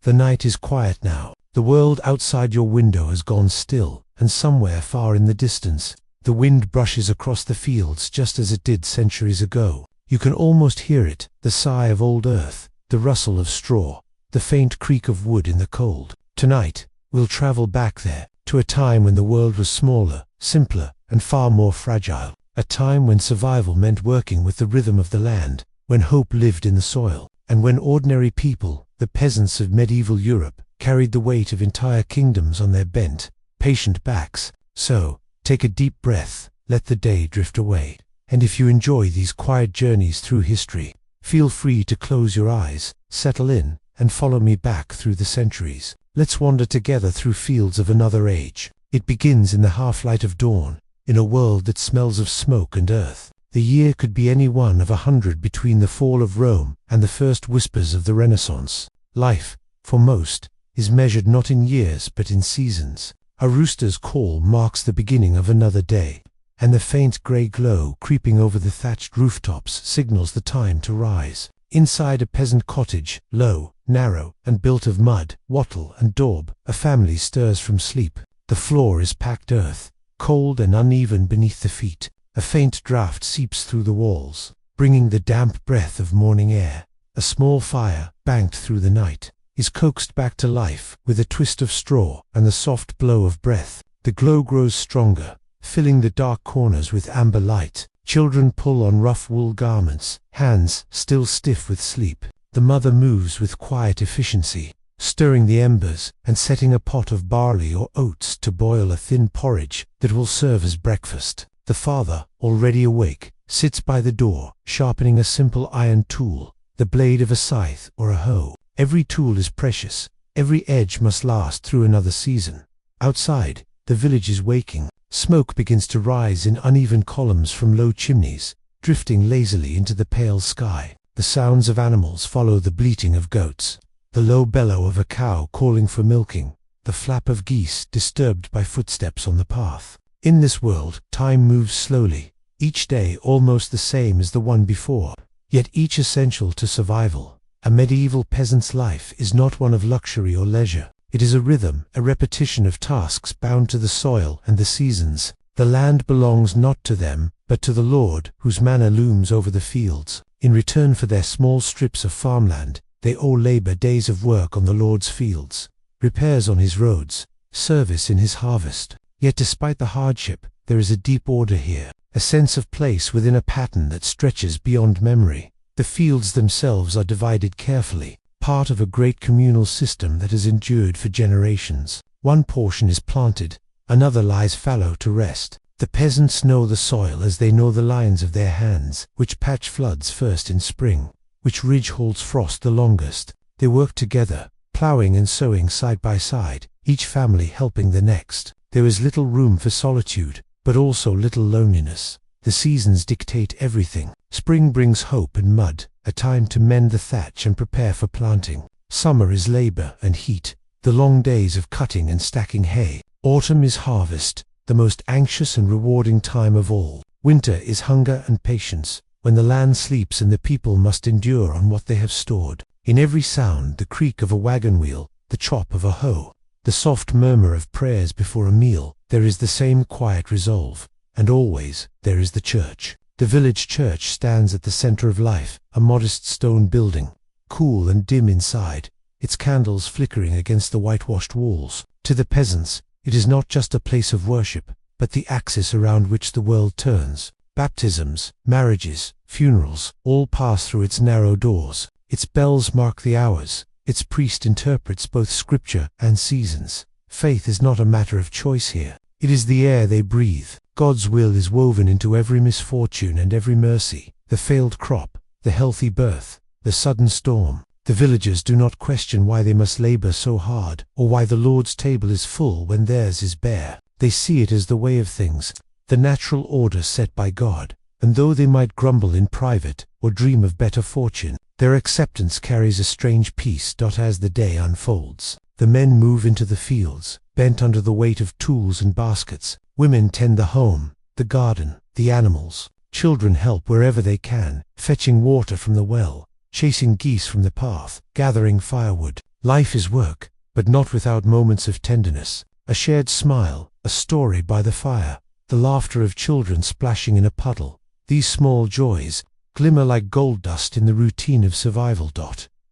The night is quiet now. The world outside your window has gone still, and somewhere far in the distance, the wind brushes across the fields just as it did centuries ago. You can almost hear it, the sigh of old earth, the rustle of straw, the faint creak of wood in the cold. Tonight, we'll travel back there, to a time when the world was smaller, simpler, and far more fragile. A time when survival meant working with the rhythm of the land, when hope lived in the soil, and when ordinary people, the peasants of medieval Europe, carried the weight of entire kingdoms on their bent, patient backs. So, take a deep breath, let the day drift away. And if you enjoy these quiet journeys through history, feel free to close your eyes, settle in, and follow me back through the centuries. Let's wander together through fields of another age. It begins in the half-light of dawn, in a world that smells of smoke and earth. The year could be any one of 100 between the fall of Rome and the first whispers of the Renaissance. Life, for most, is measured not in years but in seasons. A rooster's call marks the beginning of another day, and the faint grey glow creeping over the thatched rooftops signals the time to rise. Inside a peasant cottage, low, narrow, and built of mud, wattle, and daub, a family stirs from sleep. The floor is packed earth, cold and uneven beneath the feet. A faint draught seeps through the walls, bringing the damp breath of morning air. A small fire, banked through the night, is coaxed back to life with a twist of straw and the soft blow of breath. The glow grows stronger, filling the dark corners with amber light. Children pull on rough wool garments, hands still stiff with sleep. The mother moves with quiet efficiency, stirring the embers and setting a pot of barley or oats to boil a thin porridge that will serve as breakfast. The father, already awake, sits by the door, sharpening a simple iron tool, the blade of a scythe or a hoe. Every tool is precious. Every edge must last through another season. Outside, the village is waking. Smoke begins to rise in uneven columns from low chimneys, drifting lazily into the pale sky. The sounds of animals follow the bleating of goats, the low bellow of a cow calling for milking, the flap of geese disturbed by footsteps on the path. In this world, time moves slowly, each day almost the same as the one before, yet each essential to survival. A medieval peasant's life is not one of luxury or leisure. It is a rhythm, a repetition of tasks bound to the soil and the seasons. The land belongs not to them, but to the Lord, whose manor looms over the fields. In return for their small strips of farmland, they owe labor days of work on the Lord's fields, repairs on his roads, service in his harvest. Yet despite the hardship, there is a deep order here, a sense of place within a pattern that stretches beyond memory. The fields themselves are divided carefully, part of a great communal system that has endured for generations. One portion is planted, another lies fallow to rest. The peasants know the soil as they know the lines of their hands, which patch floods first in spring, which ridge holds frost the longest. They work together, ploughing and sowing side by side, each family helping the next. There is little room for solitude, but also little loneliness. The seasons dictate everything. Spring brings hope and mud, a time to mend the thatch and prepare for planting. Summer is labor and heat, the long days of cutting and stacking hay. Autumn is harvest, the most anxious and rewarding time of all. Winter is hunger and patience, when the land sleeps and the people must endure on what they have stored. In every sound, the creak of a wagon wheel, the chop of a hoe, the soft murmur of prayers before a meal, there is the same quiet resolve. And always, there is the church. The village church stands at the center of life, a modest stone building, cool and dim inside, its candles flickering against the whitewashed walls. To the peasants, it is not just a place of worship, but the axis around which the world turns. Baptisms, marriages, funerals, all pass through its narrow doors. Its bells mark the hours. Its priest interprets both scripture and seasons. Faith is not a matter of choice here. It is the air they breathe. God's will is woven into every misfortune and every mercy. The failed crop, the healthy birth, the sudden storm. The villagers do not question why they must labor so hard, or why the Lord's table is full when theirs is bare. They see it as the way of things, the natural order set by God. And though they might grumble in private, or dream of better fortune, their acceptance carries a strange peace. As the day unfolds, the men move into the fields, bent under the weight of tools and baskets. Women tend the home, the garden, the animals. Children help wherever they can, fetching water from the well, chasing geese from the path, gathering firewood. Life is work, but not without moments of tenderness. A shared smile, a story by the fire, the laughter of children splashing in a puddle. These small joys glimmer like gold dust in the routine of survival.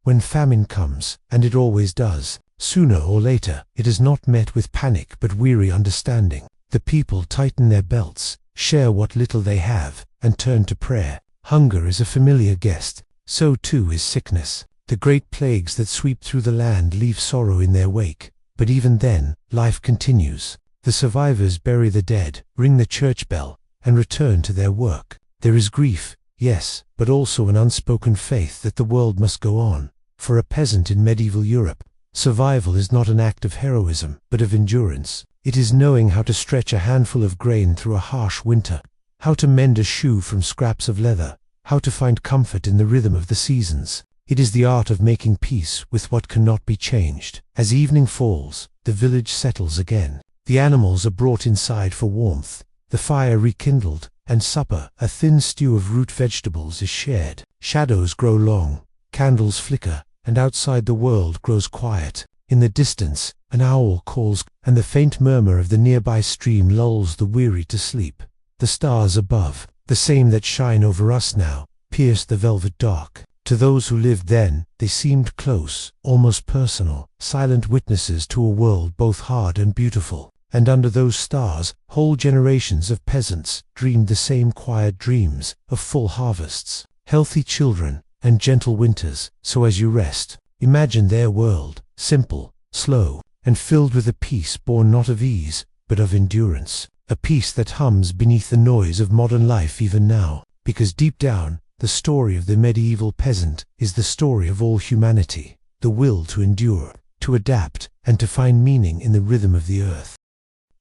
When famine comes, and it always does, sooner or later, it is not met with panic but weary understanding. The people tighten their belts, share what little they have, and turn to prayer. Hunger is a familiar guest, so too is sickness. The great plagues that sweep through the land leave sorrow in their wake, but even then, life continues. The survivors bury the dead, ring the church bell, and return to their work. There is grief, yes, but also an unspoken faith that the world must go on. For a peasant in medieval Europe, survival is not an act of heroism, but of endurance. It is knowing how to stretch a handful of grain through a harsh winter, how to mend a shoe from scraps of leather, how to find comfort in the rhythm of the seasons. It is the art of making peace with what cannot be changed. As evening falls, the village settles again. The animals are brought inside for warmth, the fire rekindled, and supper, a thin stew of root vegetables, is shared. Shadows grow long, candles flicker, and outside the world grows quiet. In the distance, an owl calls, and the faint murmur of the nearby stream lulls the weary to sleep. The stars above, the same that shine over us now, pierce the velvet dark. To those who lived then, they seemed close, almost personal, silent witnesses to a world both hard and beautiful. And under those stars, whole generations of peasants dreamed the same quiet dreams of full harvests, healthy children, and gentle winters. So as you rest, imagine their world, simple, slow, and filled with a peace born not of ease, but of endurance. A peace that hums beneath the noise of modern life even now. Because deep down, the story of the medieval peasant is the story of all humanity. The will to endure, to adapt, and to find meaning in the rhythm of the earth.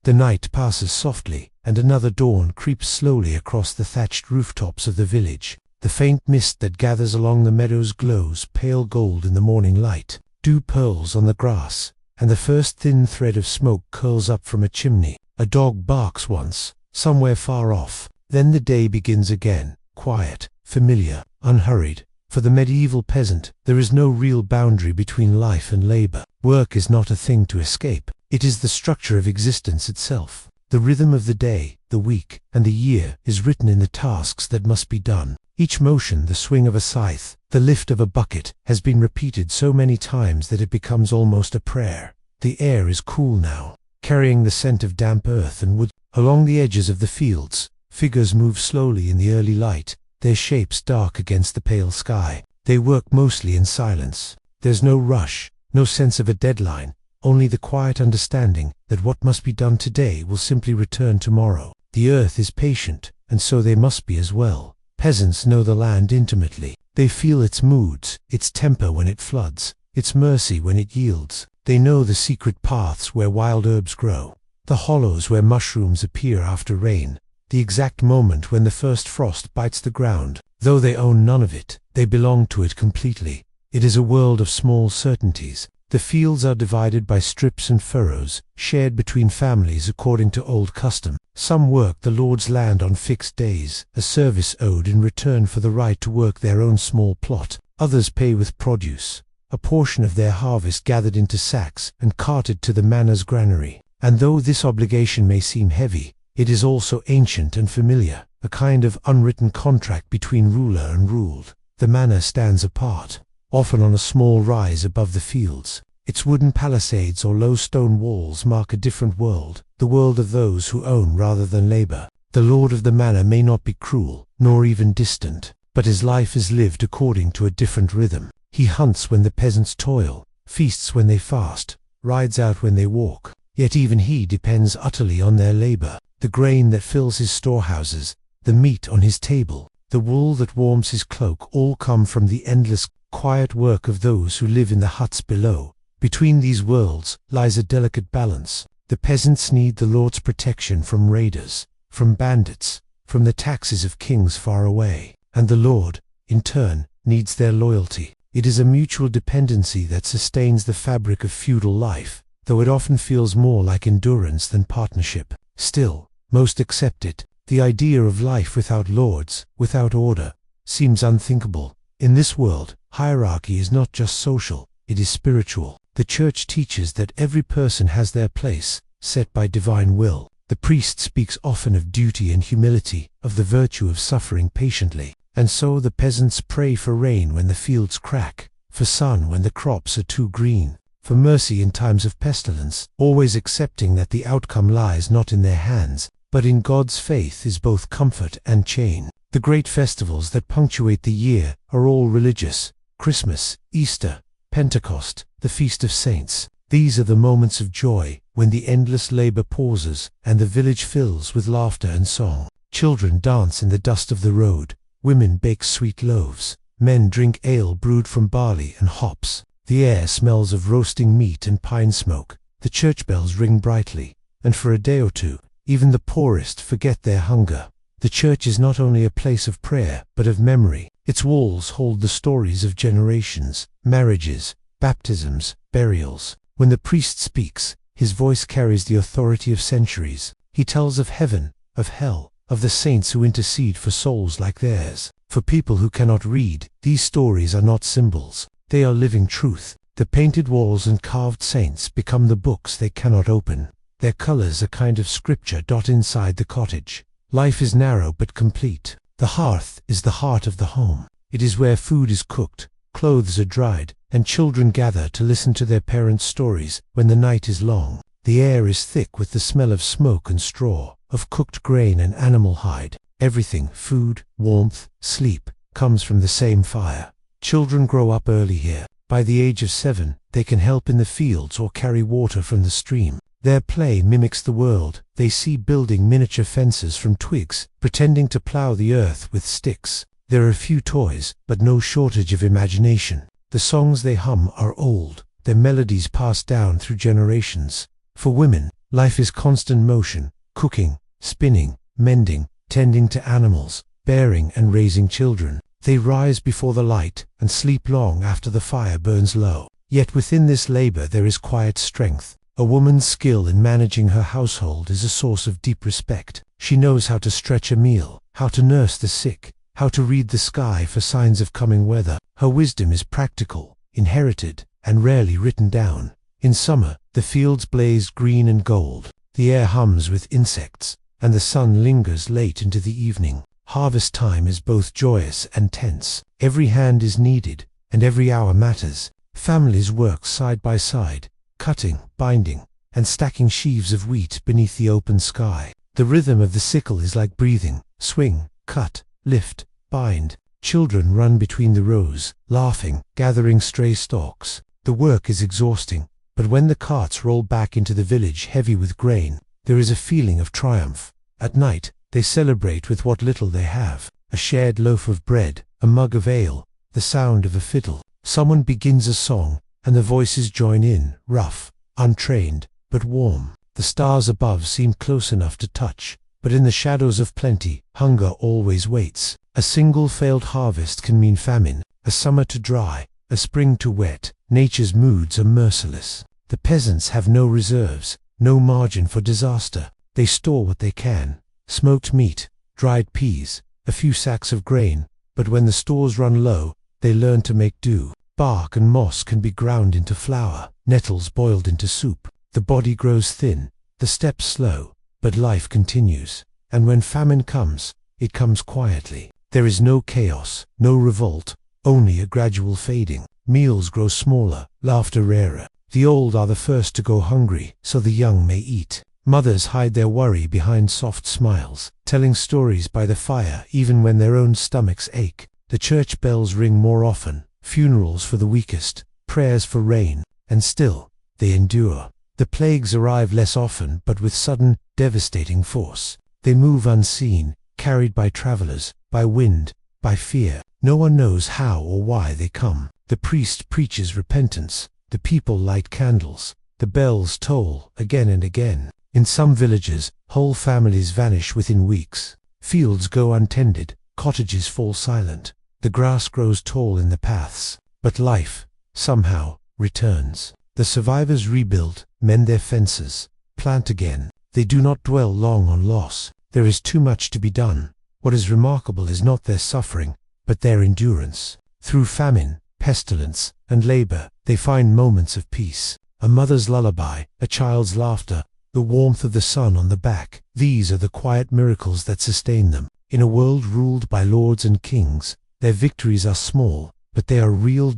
The night passes softly, and another dawn creeps slowly across the thatched rooftops of the village. The faint mist that gathers along the meadows glows pale gold in the morning light. Dew pearls on the grass, and the first thin thread of smoke curls up from a chimney. A dog barks once, somewhere far off. Then the day begins again, quiet, familiar, unhurried. For the medieval peasant, there is no real boundary between life and labor. Work is not a thing to escape. It is the structure of existence itself. The rhythm of the day, the week, and the year is written in the tasks that must be done. Each motion, the swing of a scythe, the lift of a bucket, has been repeated so many times that it becomes almost a prayer. The air is cool now, carrying the scent of damp earth and wood. Along the edges of the fields, figures move slowly in the early light, their shapes dark against the pale sky. They work mostly in silence. There's no rush, no sense of a deadline, only the quiet understanding that what must be done today will simply return tomorrow. The earth is patient, and so they must be as well. Peasants know the land intimately. They feel its moods, its temper when it floods, its mercy when it yields. They know the secret paths where wild herbs grow, the hollows where mushrooms appear after rain, the exact moment when the first frost bites the ground. Though they own none of it, they belong to it completely. It is a world of small certainties. The fields are divided by strips and furrows, shared between families according to old custom. Some work the Lord's land on fixed days, a service owed in return for the right to work their own small plot. Others pay with produce, a portion of their harvest gathered into sacks and carted to the manor's granary. And though this obligation may seem heavy, it is also ancient and familiar, a kind of unwritten contract between ruler and ruled. The manor stands apart, often on a small rise above the fields. Its wooden palisades or low stone walls mark a different world, the world of those who own rather than labor. The lord of the manor may not be cruel, nor even distant, but his life is lived according to a different rhythm. He hunts when the peasants toil, feasts when they fast, rides out when they walk. Yet even he depends utterly on their labor. The grain that fills his storehouses, the meat on his table, the wool that warms his cloak all come from the endless, quiet work of those who live in the huts below. Between these worlds lies a delicate balance. The peasants need the Lord's protection from raiders, from bandits, from the taxes of kings far away. And the Lord, in turn, needs their loyalty. It is a mutual dependency that sustains the fabric of feudal life, though it often feels more like endurance than partnership. Still, most accept it. The idea of life without lords, without order, seems unthinkable. In this world, hierarchy is not just social, it is spiritual. The Church teaches that every person has their place, set by divine will. The priest speaks often of duty and humility, of the virtue of suffering patiently. And so the peasants pray for rain when the fields crack, for sun when the crops are too green, for mercy in times of pestilence, always accepting that the outcome lies not in their hands, but in God's faith is both comfort and chain. The great festivals that punctuate the year are all religious: Christmas, Easter, Pentecost, the Feast of Saints. These are the moments of joy, when the endless labor pauses, and the village fills with laughter and song. Children dance in the dust of the road, women bake sweet loaves, men drink ale brewed from barley and hops. The air smells of roasting meat and pine smoke. The church bells ring brightly, and for a day or two, even the poorest forget their hunger. The church is not only a place of prayer, but of memory. Its walls hold the stories of generations, marriages, baptisms, burials. When the priest speaks, his voice carries the authority of centuries. He tells of heaven, of hell, of the saints who intercede for souls like theirs. For people who cannot read, these stories are not symbols. They are living truth. The painted walls and carved saints become the books they cannot open. Their colors a kind of scripture dot inside the cottage. Life is narrow but complete. The hearth is the heart of the home. It is where food is cooked, clothes are dried, and children gather to listen to their parents' stories when the night is long. The air is thick with the smell of smoke and straw, of cooked grain and animal hide. Everything, food, warmth, sleep, comes from the same fire. Children grow up early here. By the age of 7, they can help in the fields or carry water from the stream. Their play mimics the world. They see building miniature fences from twigs, pretending to plow the earth with sticks. There are few toys, but no shortage of imagination. The songs they hum are old, their melodies passed down through generations. For women, life is constant motion: cooking, spinning, mending, tending to animals, bearing and raising children. They rise before the light and sleep long after the fire burns low. Yet within this labor there is quiet strength. A woman's skill in managing her household is a source of deep respect. She knows how to stretch a meal, how to nurse the sick, how to read the sky for signs of coming weather. Her wisdom is practical, inherited, and rarely written down. In summer, the fields blaze green and gold. The air hums with insects, and the sun lingers late into the evening. Harvest time is both joyous and tense. Every hand is needed, and every hour matters. Families work side by side, cutting, binding, and stacking sheaves of wheat beneath the open sky. The rhythm of the sickle is like breathing: swing, cut, lift, bind. Children run between the rows, laughing, gathering stray stalks. The work is exhausting, but when the carts roll back into the village heavy with grain, there is a feeling of triumph. At night, they celebrate with what little they have: a shared loaf of bread, a mug of ale, the sound of a fiddle. Someone begins a song, and the voices join in, rough, untrained, but warm. The stars above seem close enough to touch, but in the shadows of plenty, hunger always waits. A single failed harvest can mean famine, a summer too dry, a spring too wet. Nature's moods are merciless. The peasants have no reserves, no margin for disaster. They store what they can: smoked meat, dried peas, a few sacks of grain. But when the stores run low, they learn to make do. Bark and moss can be ground into flour, nettles boiled into soup. The body grows thin, the steps slow, but life continues. And when famine comes, it comes quietly. There is no chaos, no revolt, only a gradual fading. Meals grow smaller, laughter rarer. The old are the first to go hungry, so the young may eat. Mothers hide their worry behind soft smiles, telling stories by the fire even when their own stomachs ache. The church bells ring more often, funerals for the weakest, prayers for rain, and still, they endure. The plagues arrive less often, but with sudden, devastating force. They move unseen, carried by travelers, by wind, by fear. No one knows how or why they come. The priest preaches repentance, the people light candles, the bells toll again and again. In some villages, whole families vanish within weeks. Fields go untended, cottages fall silent. The grass grows tall in the paths, but life, somehow, returns. The survivors rebuild, mend their fences, plant again. They do not dwell long on loss. There is too much to be done. What is remarkable is not their suffering, but their endurance. Through famine, pestilence, and labor, they find moments of peace. A mother's lullaby, a child's laughter, the warmth of the sun on the back, these are the quiet miracles that sustain them. In a world ruled by lords and kings, their victories are small, but they are real.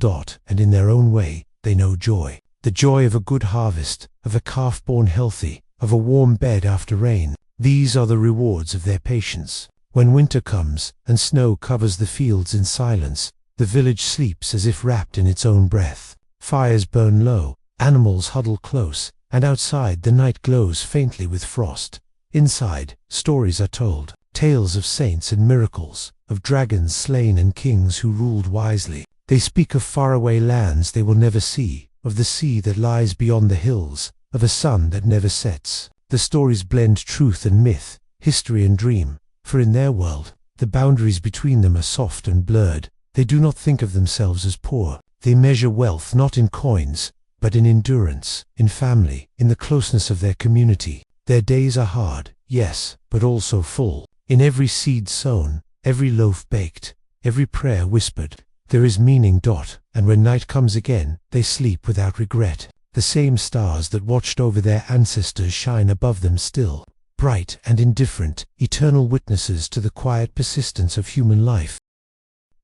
And in their own way, they know joy. The joy of a good harvest, of a calf born healthy, of a warm bed after rain. These are the rewards of their patience. When winter comes, and snow covers the fields in silence, the village sleeps as if wrapped in its own breath. Fires burn low, animals huddle close, and outside the night glows faintly with frost. Inside, stories are told, tales of saints and miracles, of dragons slain and kings who ruled wisely. They speak of faraway lands they will never see, of the sea that lies beyond the hills, of a sun that never sets. The stories blend truth and myth, history and dream, for in their world, the boundaries between them are soft and blurred. They do not think of themselves as poor. They measure wealth not in coins, but in endurance, in family, in the closeness of their community. Their days are hard, yes, but also full. In every seed sown, every loaf baked, every prayer whispered, there is meaning. And when night comes again, they sleep without regret. The same stars that watched over their ancestors shine above them still, bright and indifferent, eternal witnesses to the quiet persistence of human life.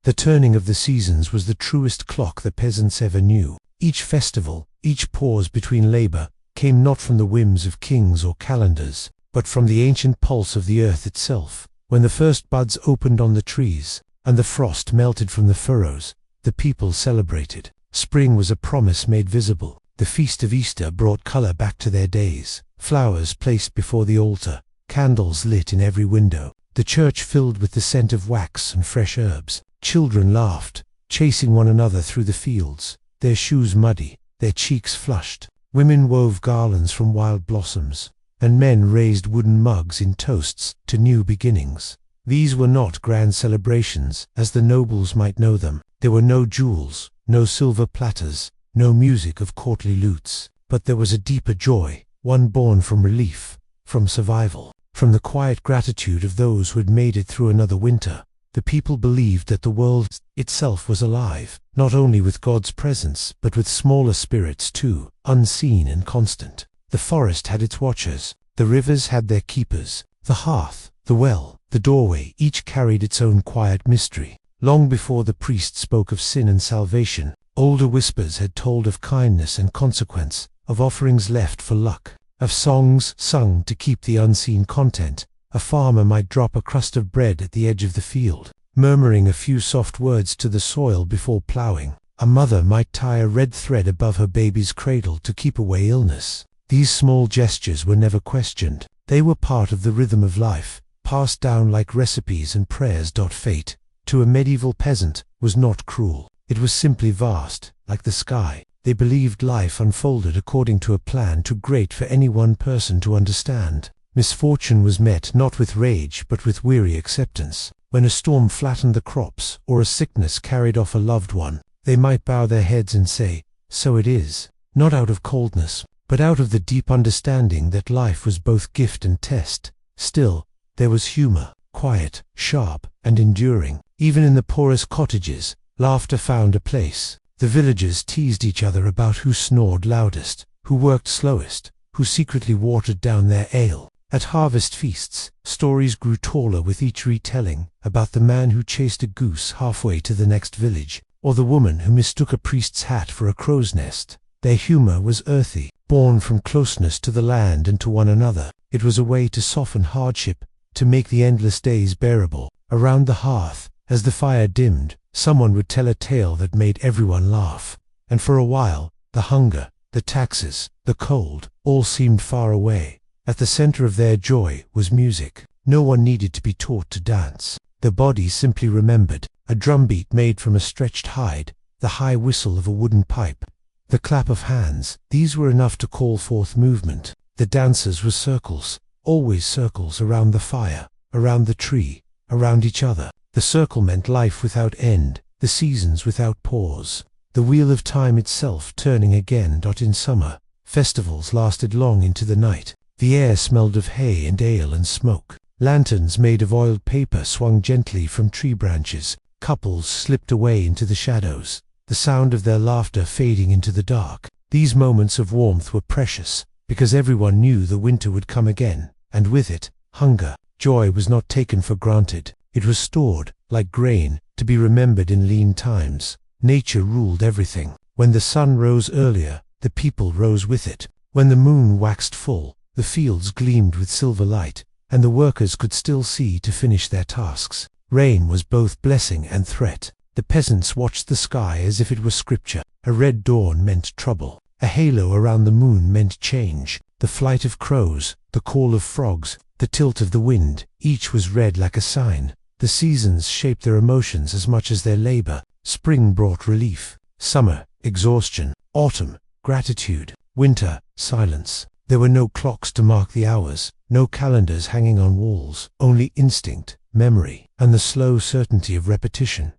The turning of the seasons was the truest clock the peasants ever knew. Each festival, each pause between labor, came not from the whims of kings or calendars, but from the ancient pulse of the earth itself. When the first buds opened on the trees, and the frost melted from the furrows, the people celebrated. Spring was a promise made visible. The feast of Easter brought color back to their days. Flowers placed before the altar, candles lit in every window, the church filled with the scent of wax and fresh herbs. Children laughed, chasing one another through the fields, their shoes muddy, their cheeks flushed. Women wove garlands from wild blossoms, and men raised wooden mugs in toasts to new beginnings. These were not grand celebrations, as the nobles might know them. There were no jewels, no silver platters, no music of courtly lutes. But there was a deeper joy, one born from relief, from survival, from the quiet gratitude of those who had made it through another winter. The people believed that the world itself was alive, not only with God's presence, but with smaller spirits too, unseen and constant. The forest had its watchers, the rivers had their keepers, the hearth, the well, the doorway, each carried its own quiet mystery. Long before the priest spoke of sin and salvation, older whispers had told of kindness and consequence, of offerings left for luck, of songs sung to keep the unseen content. A farmer might drop a crust of bread at the edge of the field, murmuring a few soft words to the soil before plowing. A mother might tie a red thread above her baby's cradle to keep away illness. These small gestures were never questioned. They were part of the rhythm of life, passed down like recipes and prayers. Fate, to a medieval peasant, was not cruel. It was simply vast, like the sky. They believed life unfolded according to a plan too great for any one person to understand. Misfortune was met not with rage but with weary acceptance. When a storm flattened the crops, or a sickness carried off a loved one, they might bow their heads and say, "So it is," not out of coldness, but out of the deep understanding that life was both gift and test. Still, there was humor, quiet, sharp, and enduring. Even in the poorest cottages, laughter found a place. The villagers teased each other about who snored loudest, who worked slowest, who secretly watered down their ale. At harvest feasts, stories grew taller with each retelling, about the man who chased a goose halfway to the next village, or the woman who mistook a priest's hat for a crow's nest. Their humor was earthy, born from closeness to the land and to one another. It was a way to soften hardship, to make the endless days bearable. Around the hearth, as the fire dimmed, someone would tell a tale that made everyone laugh. And for a while, the hunger, the taxes, the cold, all seemed far away. At the center of their joy was music. No one needed to be taught to dance. The body simply remembered, a drumbeat made from a stretched hide, the high whistle of a wooden pipe, the clap of hands. These were enough to call forth movement. The dancers were circles, always circles around the fire, around the tree, around each other. The circle meant life without end, the seasons without pause, the wheel of time itself turning again. In summer, festivals lasted long into the night. The air smelled of hay and ale and smoke. Lanterns made of oiled paper swung gently from tree branches. Couples slipped away into the shadows. the sound of their laughter fading into the dark. These moments of warmth were precious, because everyone knew the winter would come again, and with it, hunger. Joy was not taken for granted. It was stored, like grain, to be remembered in lean times. Nature ruled everything. When the sun rose earlier, the people rose with it. When the moon waxed full, the fields gleamed with silver light, and the workers could still see to finish their tasks. Rain was both blessing and threat. The peasants watched the sky as if it were scripture. A red dawn meant trouble. A halo around the moon meant change. The flight of crows, the call of frogs, the tilt of the wind, each was read like a sign. The seasons shaped their emotions as much as their labor. Spring brought relief. Summer, exhaustion. Autumn, gratitude. Winter, silence. There were no clocks to mark the hours, no calendars hanging on walls, only instinct, memory, and the slow certainty of repetition.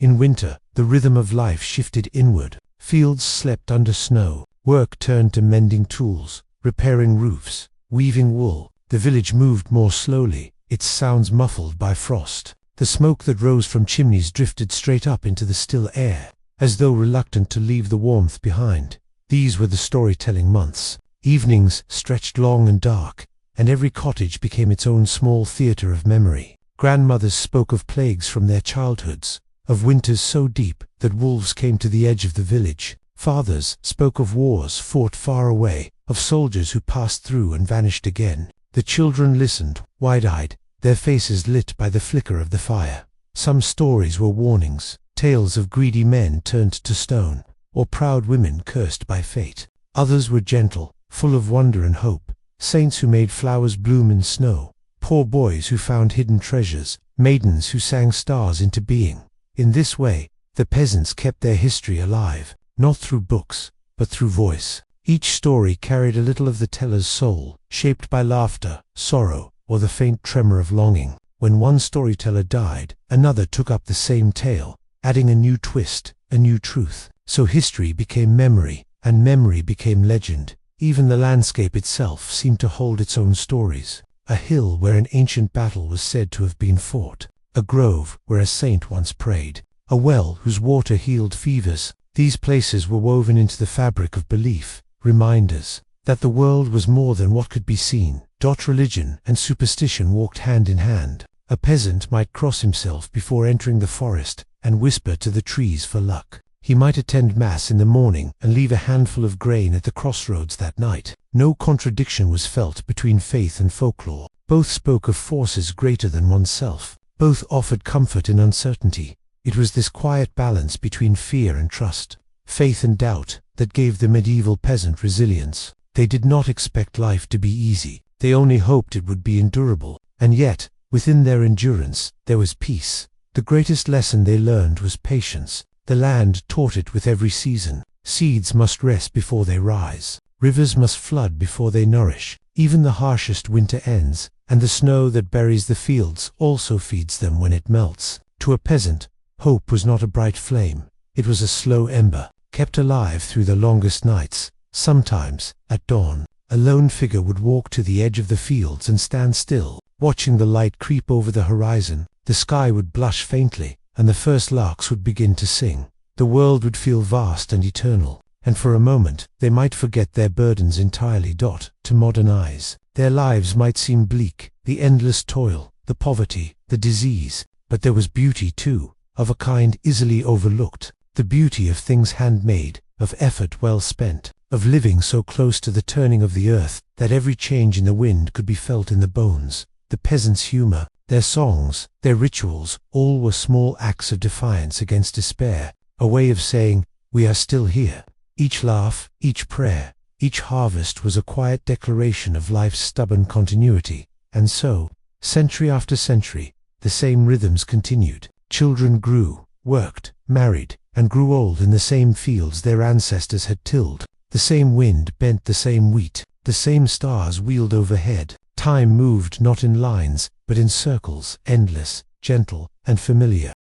In winter, the rhythm of life shifted inward. Fields slept under snow. Work turned to mending tools, repairing roofs, weaving wool. The village moved more slowly, its sounds muffled by frost. The smoke that rose from chimneys drifted straight up into the still air, as though reluctant to leave the warmth behind. These were the storytelling months. Evenings stretched long and dark, and every cottage became its own small theater of memory. Grandmothers spoke of plagues from their childhoods, of winters so deep that wolves came to the edge of the village. Fathers spoke of wars fought far away, of soldiers who passed through and vanished again. The children listened, wide-eyed, their faces lit by the flicker of the fire. Some stories were warnings, tales of greedy men turned to stone, or proud women cursed by fate. Others were gentle, full of wonder and hope, saints who made flowers bloom in snow, poor boys who found hidden treasures, maidens who sang stars into being. In this way, the peasants kept their history alive, not through books, but through voice. Each story carried a little of the teller's soul, shaped by laughter, sorrow, or the faint tremor of longing. When one storyteller died, another took up the same tale, adding a new twist, a new truth. So history became memory, and memory became legend. Even the landscape itself seemed to hold its own stories. A hill where an ancient battle was said to have been fought. A grove where a saint once prayed. A well whose water healed fevers. These places were woven into the fabric of belief, reminders that the world was more than what could be seen. Religion and superstition walked hand in hand. A peasant might cross himself before entering the forest and whisper to the trees for luck. He might attend mass in the morning and leave a handful of grain at the crossroads that night. No contradiction was felt between faith and folklore. Both spoke of forces greater than oneself. Both offered comfort in uncertainty. It was this quiet balance between fear and trust, faith and doubt, that gave the medieval peasant resilience. They did not expect life to be easy. They only hoped it would be endurable. And yet, within their endurance, there was peace. The greatest lesson they learned was patience. The land taught it with every season. Seeds must rest before they rise. Rivers must flood before they nourish. Even the harshest winter ends, and the snow that buries the fields also feeds them when it melts. To a peasant, hope was not a bright flame. It was a slow ember, kept alive through the longest nights. Sometimes, at dawn, a lone figure would walk to the edge of the fields and stand still, watching the light creep over the horizon. The sky would blush faintly, and the first larks would begin to sing. The world would feel vast and eternal, and for a moment they might forget their burdens entirely. To modern eyes, their lives might seem bleak, the endless toil, the poverty, the disease, but there was beauty too, of a kind easily overlooked, the beauty of things handmade, of effort well spent, of living so close to the turning of the earth that every change in the wind could be felt in the bones. The peasants' humor, their songs, their rituals, all were small acts of defiance against despair, a way of saying, "We are still here." Each laugh, each prayer, each harvest was a quiet declaration of life's stubborn continuity. And so, century after century, the same rhythms continued. Children grew, worked, married, and grew old in the same fields their ancestors had tilled. The same wind bent the same wheat, the same stars wheeled overhead. Time moved not in lines, but in circles, endless, gentle, and familiar.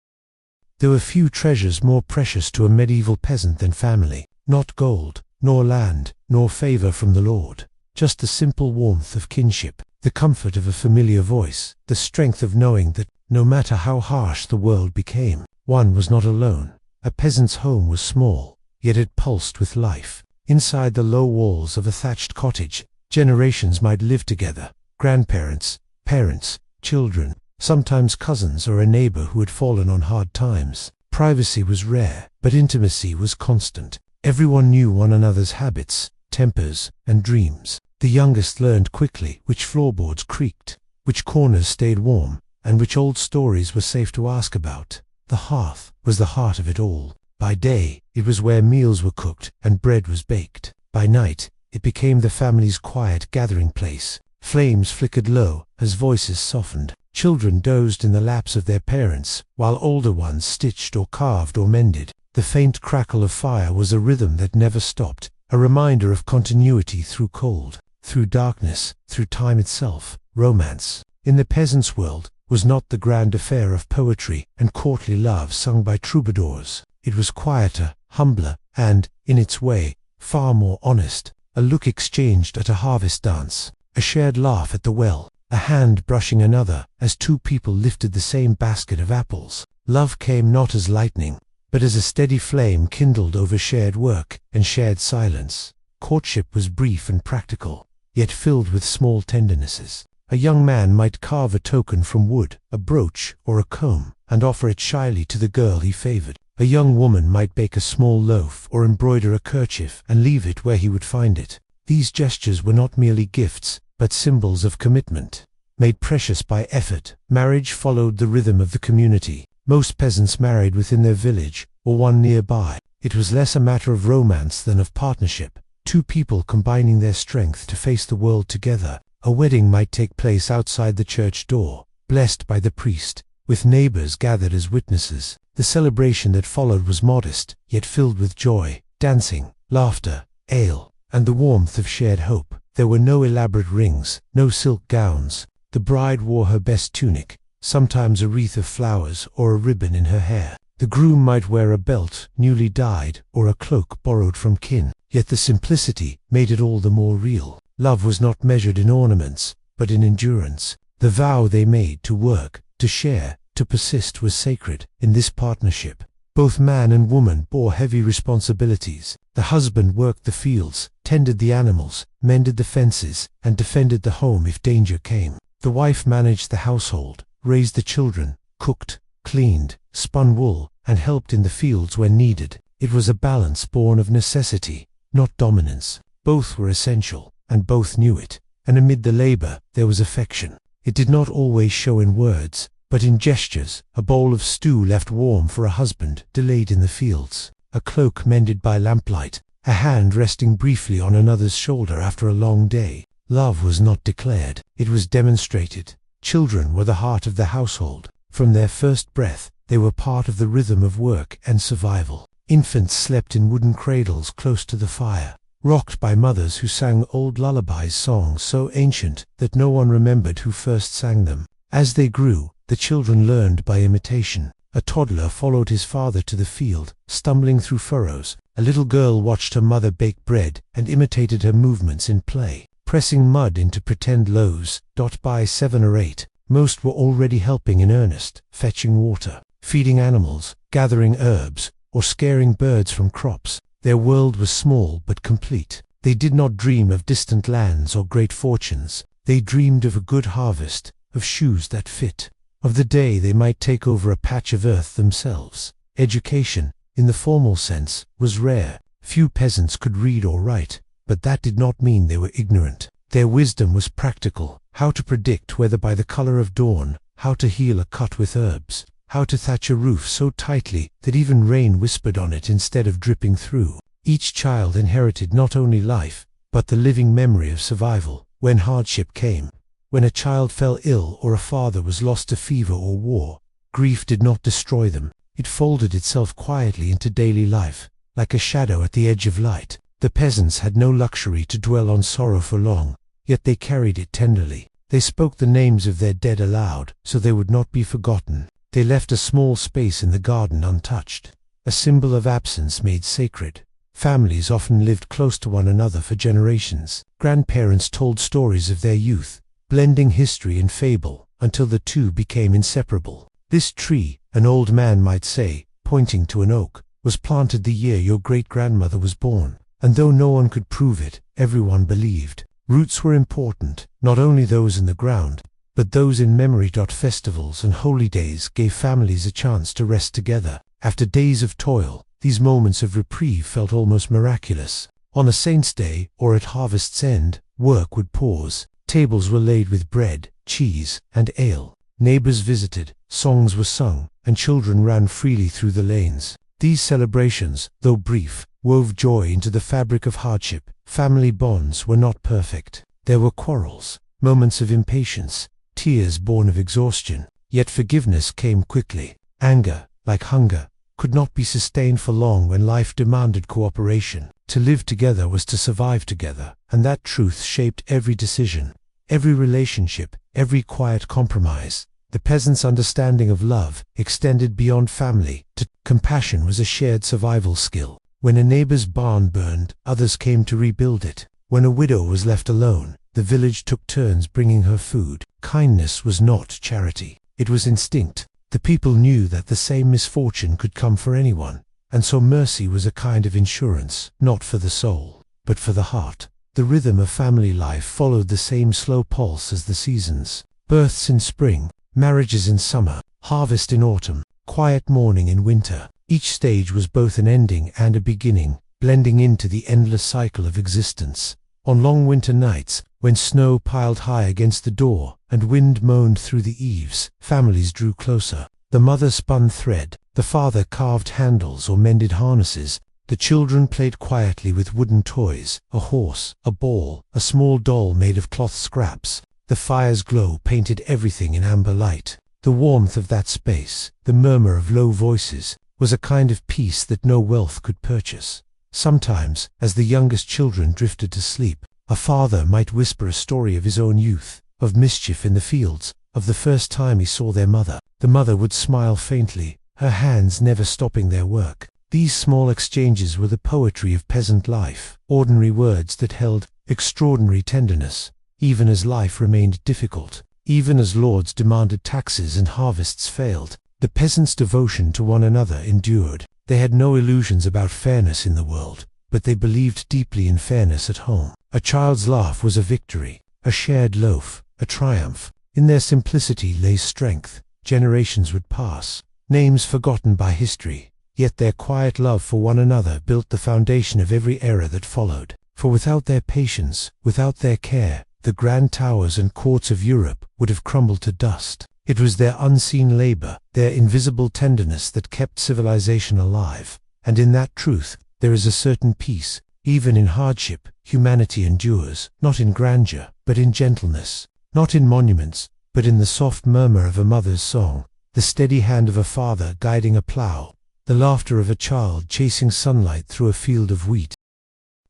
There were few treasures more precious to a medieval peasant than family. Not gold, nor land, nor favor from the Lord. Just the simple warmth of kinship, the comfort of a familiar voice, the strength of knowing that, no matter how harsh the world became, one was not alone. A peasant's home was small, yet it pulsed with life. Inside the low walls of a thatched cottage, generations might live together: grandparents, parents, children, sometimes cousins or a neighbor who had fallen on hard times. Privacy was rare, but intimacy was constant. Everyone knew one another's habits, tempers, and dreams. The youngest learned quickly which floorboards creaked, which corners stayed warm, and which old stories were safe to ask about. The hearth was the heart of it all. By day, it was where meals were cooked and bread was baked. By night, it became the family's quiet gathering place. Flames flickered low as voices softened. Children dozed in the laps of their parents, while older ones stitched or carved or mended. The faint crackle of fire was a rhythm that never stopped, a reminder of continuity through cold, through darkness, through time itself. Romance, in the peasant's world, was not the grand affair of poetry and courtly love sung by troubadours. It was quieter, humbler, and, in its way, far more honest. A look exchanged at a harvest dance, a shared laugh at the well, a hand brushing another as two people lifted the same basket of apples. Love came not as lightning, but as a steady flame kindled over shared work and shared silence. Courtship was brief and practical, yet filled with small tendernesses. A young man might carve a token from wood, a brooch or a comb, and offer it shyly to the girl he favored. A young woman might bake a small loaf or embroider a kerchief and leave it where he would find it. These gestures were not merely gifts, but symbols of commitment, made precious by effort. Marriage followed the rhythm of the community. Most peasants married within their village or one nearby. It was less a matter of romance than of partnership, two people combining their strength to face the world together. A wedding might take place outside the church door, blessed by the priest, with neighbors gathered as witnesses. The celebration that followed was modest, yet filled with joy, dancing, laughter, ale, and the warmth of shared hope. There were no elaborate rings, no silk gowns. The bride wore her best tunic, sometimes a wreath of flowers or a ribbon in her hair. The groom might wear a belt, newly dyed, or a cloak borrowed from kin. Yet the simplicity made it all the more real. Love was not measured in ornaments, but in endurance. The vow they made to work, to share, to persist was sacred. In this partnership, both man and woman bore heavy responsibilities. The husband worked the fields, tended the animals, mended the fences, and defended the home if danger came. The wife managed the household, raised the children, cooked, cleaned, spun wool, and helped in the fields when needed. It was a balance born of necessity, not dominance. Both were essential, and both knew it. And amid the labor, there was affection. It did not always show in words, but in gestures. A bowl of stew left warm for a husband delayed in the fields, a cloak mended by lamplight, a hand resting briefly on another's shoulder after a long day. Love was not declared, it was demonstrated. Children were the heart of the household. From their first breath, they were part of the rhythm of work and survival. Infants slept in wooden cradles close to the fire, rocked by mothers who sang old lullabies, songs so ancient that no one remembered who first sang them. As they grew, the children learned by imitation. A toddler followed his father to the field, stumbling through furrows. A little girl watched her mother bake bread and imitated her movements in play, pressing mud into pretend loaves. By 7 or 8, most were already helping in earnest, fetching water, feeding animals, gathering herbs, or scaring birds from crops. Their world was small but complete. They did not dream of distant lands or great fortunes. They dreamed of a good harvest, of shoes that fit, of the day they might take over a patch of earth themselves. Education, in the formal sense, was rare. Few peasants could read or write, but that did not mean they were ignorant. Their wisdom was practical: how to predict weather by the color of dawn, how to heal a cut with herbs, how to thatch a roof so tightly that even rain whispered on it instead of dripping through. Each child inherited not only life, but the living memory of survival. When hardship came, when a child fell ill or a father was lost to fever or war, grief did not destroy them. It folded itself quietly into daily life, like a shadow at the edge of light. The peasants had no luxury to dwell on sorrow for long, yet they carried it tenderly. They spoke the names of their dead aloud, so they would not be forgotten. They left a small space in the garden untouched, a symbol of absence made sacred. Families often lived close to one another for generations. Grandparents told stories of their youth, blending history and fable, until the two became inseparable. This tree, an old man might say, pointing to an oak, was planted the year your great-grandmother was born, and though no one could prove it, everyone believed. Roots were important, not only those in the ground, but those in memory. Festivals and holy days gave families a chance to rest together. After days of toil, these moments of reprieve felt almost miraculous. On a saint's day, or at harvest's end, work would pause. Tables were laid with bread, cheese, and ale. Neighbors visited, songs were sung, and children ran freely through the lanes. These celebrations, though brief, wove joy into the fabric of hardship. Family bonds were not perfect. There were quarrels, moments of impatience, tears born of exhaustion. Yet forgiveness came quickly. Anger, like hunger, could not be sustained for long when life demanded cooperation. To live together was to survive together, and that truth shaped every decision, every relationship, every quiet compromise. The peasants' understanding of love extended beyond family. Compassion was a shared survival skill. When a neighbor's barn burned, others came to rebuild it. When a widow was left alone, the village took turns bringing her food. Kindness was not charity. It was instinct. The people knew that the same misfortune could come for anyone, and so mercy was a kind of insurance, not for the soul, but for the heart. The rhythm of family life followed the same slow pulse as the seasons. Births in spring, marriages in summer, harvest in autumn, quiet mourning in winter. Each stage was both an ending and a beginning, blending into the endless cycle of existence. On long winter nights, when snow piled high against the door and wind moaned through the eaves, families drew closer. The mother spun thread, the father carved handles or mended harnesses, the children played quietly with wooden toys, a horse, a ball, a small doll made of cloth scraps. The fire's glow painted everything in amber light. The warmth of that space, the murmur of low voices, was a kind of peace that no wealth could purchase. Sometimes, as the youngest children drifted to sleep, a father might whisper a story of his own youth, of mischief in the fields, of the first time he saw their mother. The mother would smile faintly, her hands never stopping their work. These small exchanges were the poetry of peasant life, ordinary words that held extraordinary tenderness, even as life remained difficult, even as lords demanded taxes and harvests failed. The peasants' devotion to one another endured. They had no illusions about fairness in the world, but they believed deeply in fairness at home. A child's laugh was a victory, a shared loaf, a triumph. In their simplicity lay strength. Generations would pass, names forgotten by history, yet their quiet love for one another built the foundation of every era that followed. For without their patience, without their care, the grand towers and courts of Europe would have crumbled to dust. It was their unseen labor, their invisible tenderness that kept civilization alive, and in that truth there is a certain peace. Even in hardship, humanity endures, not in grandeur, but in gentleness, not in monuments, but in the soft murmur of a mother's song, the steady hand of a father guiding a plow, the laughter of a child chasing sunlight through a field of wheat.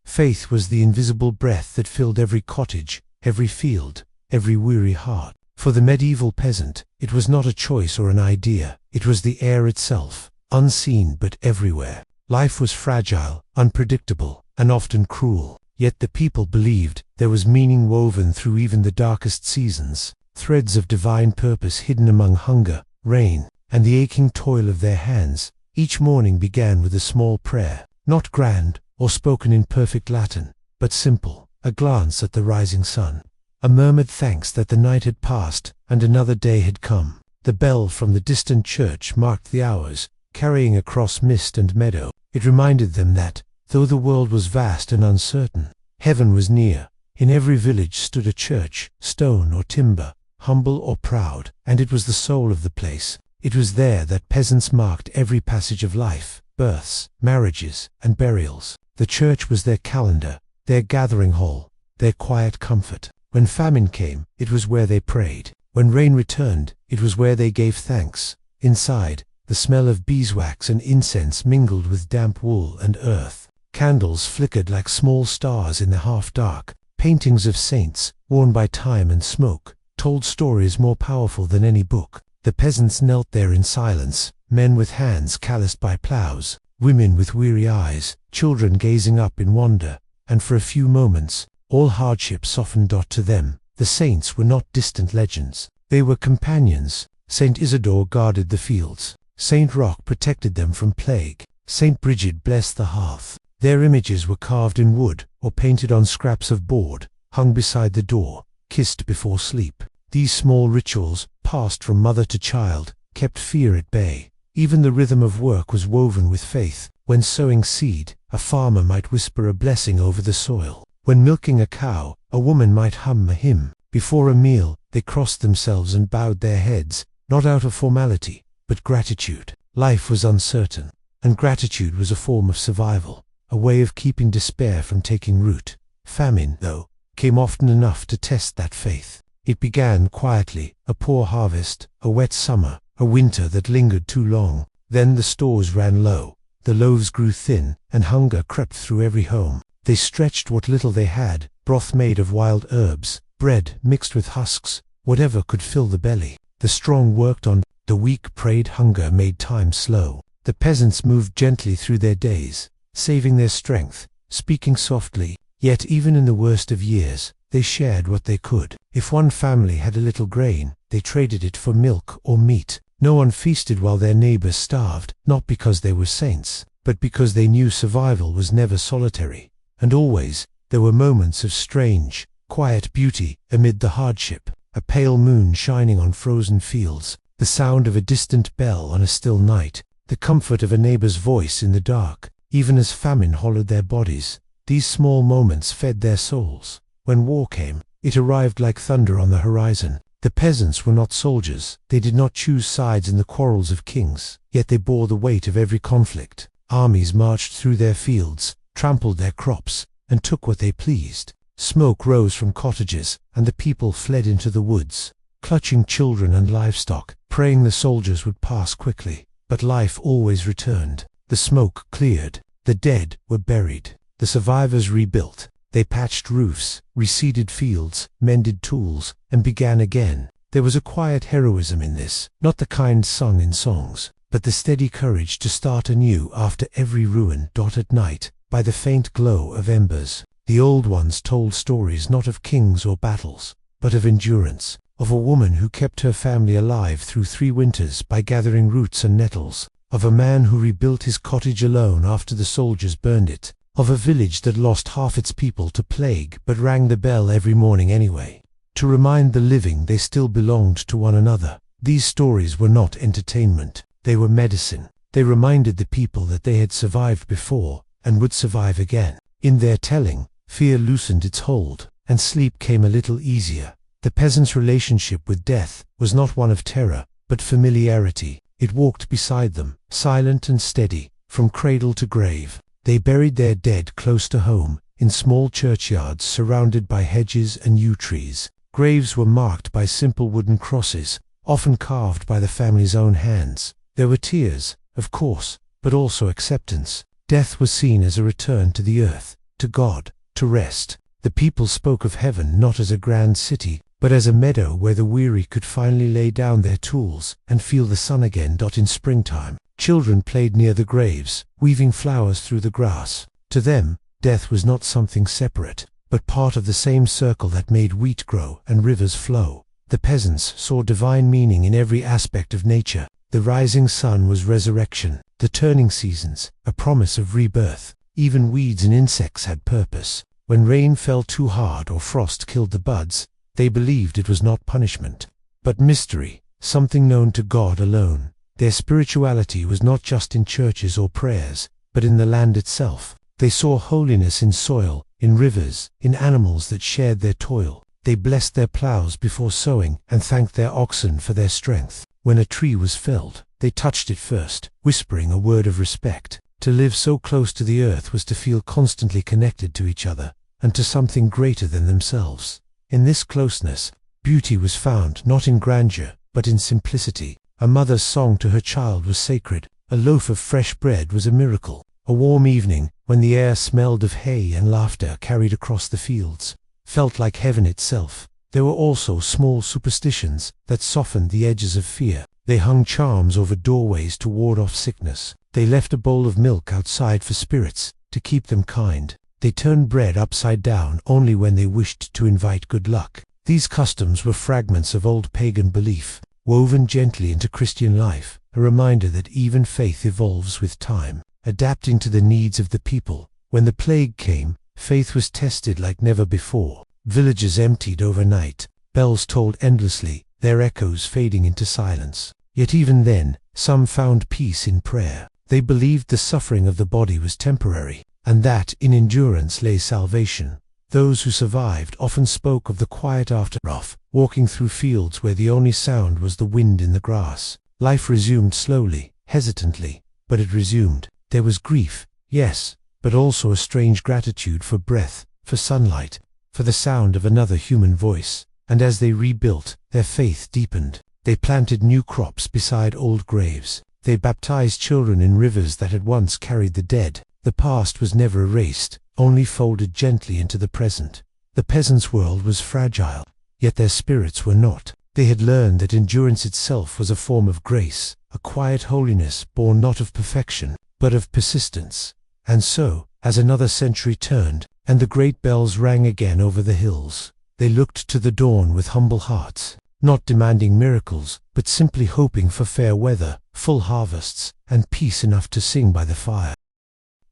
Faith was the invisible breath that filled every cottage, every field, every weary heart. For the medieval peasant, it was not a choice or an idea, it was the air itself, unseen but everywhere. Life was fragile, unpredictable, and often cruel, yet the people believed there was meaning woven through even the darkest seasons, threads of divine purpose hidden among hunger, rain, and the aching toil of their hands. Each morning began with a small prayer, not grand or spoken in perfect Latin, but simple, a glance at the rising sun, a murmured thanks that the night had passed and another day had come. The bell from the distant church marked the hours, carrying across mist and meadow. It reminded them that, though the world was vast and uncertain, heaven was near. In every village stood a church, stone or timber, humble or proud, and it was the soul of the place. It was there that peasants marked every passage of life, births, marriages, and burials. The church was their calendar, their gathering hall, their quiet comfort. When famine came, it was where they prayed. When rain returned, it was where they gave thanks. Inside, the smell of beeswax and incense mingled with damp wool and earth. Candles flickered like small stars in the half-dark. Paintings of saints, worn by time and smoke, told stories more powerful than any book. The peasants knelt there in silence, men with hands calloused by plows, women with weary eyes, children gazing up in wonder, and for a few moments, all hardship softened. To them, the saints were not distant legends. They were companions. Saint Isidore guarded the fields. Saint Roch protected them from plague. Saint Bridget blessed the hearth. Their images were carved in wood or painted on scraps of board, hung beside the door, kissed before sleep. These small rituals, passed from mother to child, kept fear at bay. Even the rhythm of work was woven with faith. When sowing seed, a farmer might whisper a blessing over the soil. When milking a cow, a woman might hum a hymn. Before a meal, they crossed themselves and bowed their heads, not out of formality, but gratitude. Life was uncertain, and gratitude was a form of survival, a way of keeping despair from taking root. Famine, though, came often enough to test that faith. It began quietly, a poor harvest, a wet summer, a winter that lingered too long. Then the stores ran low, the loaves grew thin, and hunger crept through every home. They stretched what little they had, broth made of wild herbs, bread mixed with husks, whatever could fill the belly. The strong worked on, the weak prayed. Hunger made time slow. The peasants moved gently through their days, saving their strength, speaking softly, yet even in the worst of years, they shared what they could. If one family had a little grain, they traded it for milk or meat. No one feasted while their neighbors starved, not because they were saints, but because they knew survival was never solitary. And always, there were moments of strange, quiet beauty amid the hardship. A pale moon shining on frozen fields, the sound of a distant bell on a still night, the comfort of a neighbor's voice in the dark. Even as famine hollowed their bodies, these small moments fed their souls. When war came, it arrived like thunder on the horizon. The peasants were not soldiers. They did not choose sides in the quarrels of kings, yet they bore the weight of every conflict. Armies marched through their fields, trampled their crops, and took what they pleased. Smoke rose from cottages, and the people fled into the woods, clutching children and livestock, praying the soldiers would pass quickly. But life always returned. The smoke cleared. The dead were buried. The survivors rebuilt. They patched roofs, reseeded fields, mended tools, and began again. There was a quiet heroism in this, not the kind sung in songs, but the steady courage to start anew after every ruin. At night, by the faint glow of embers, the old ones told stories not of kings or battles, but of endurance, of a woman who kept her family alive through 3 winters by gathering roots and nettles, of a man who rebuilt his cottage alone after the soldiers burned it, of a village that lost half its people to plague but rang the bell every morning anyway, to remind the living they still belonged to one another. These stories were not entertainment, they were medicine. They reminded the people that they had survived before and would survive again. In their telling, fear loosened its hold, and sleep came a little easier. The peasants' relationship with death was not one of terror, but familiarity. It walked beside them, silent and steady, from cradle to grave. They buried their dead close to home, in small churchyards surrounded by hedges and yew trees. Graves were marked by simple wooden crosses, often carved by the family's own hands. There were tears, of course, but also acceptance. Death was seen as a return to the earth, to God, to rest. The people spoke of heaven not as a grand city, but as a meadow where the weary could finally lay down their tools and feel the sun again. In springtime, children played near the graves, weaving flowers through the grass. To them, death was not something separate, but part of the same circle that made wheat grow and rivers flow. The peasants saw divine meaning in every aspect of nature. The rising sun was resurrection, the turning seasons, a promise of rebirth. Even weeds and insects had purpose. When rain fell too hard or frost killed the buds, they believed it was not punishment, but mystery, something known to God alone. Their spirituality was not just in churches or prayers, but in the land itself. They saw holiness in soil, in rivers, in animals that shared their toil. They blessed their plows before sowing and thanked their oxen for their strength. When a tree was felled, they touched it first, whispering a word of respect. To live so close to the earth was to feel constantly connected to each other, and to something greater than themselves. In this closeness, beauty was found not in grandeur, but in simplicity. A mother's song to her child was sacred. A loaf of fresh bread was a miracle. A warm evening, when the air smelled of hay and laughter carried across the fields, felt like heaven itself. There were also small superstitions that softened the edges of fear. They hung charms over doorways to ward off sickness. They left a bowl of milk outside for spirits, to keep them kind. They turned bread upside down only when they wished to invite good luck. These customs were fragments of old pagan belief, woven gently into Christian life, a reminder that even faith evolves with time. adapting to the needs of the people. When the plague came, faith was tested like never before. Villages emptied overnight, bells tolled endlessly, their echoes fading into silence. Yet even then, some found peace in prayer. They believed the suffering of the body was temporary, and that in endurance lay salvation. Those who survived often spoke of the quiet aftermath, walking through fields where the only sound was the wind in the grass. Life resumed slowly, hesitantly, but it resumed. There was grief, yes, but also a strange gratitude for breath, for sunlight, for the sound of another human voice. And as they rebuilt, their faith deepened. They planted new crops beside old graves. They baptized children in rivers that had once carried the dead. The past was never erased, only folded gently into the present. The peasants' world was fragile, yet their spirits were not. They had learned that endurance itself was a form of grace, a quiet holiness born not of perfection, but of persistence. And so, as another century turned, and the great bells rang again over the hills, they looked to the dawn with humble hearts, not demanding miracles, but simply hoping for fair weather, full harvests, and peace enough to sing by the fire.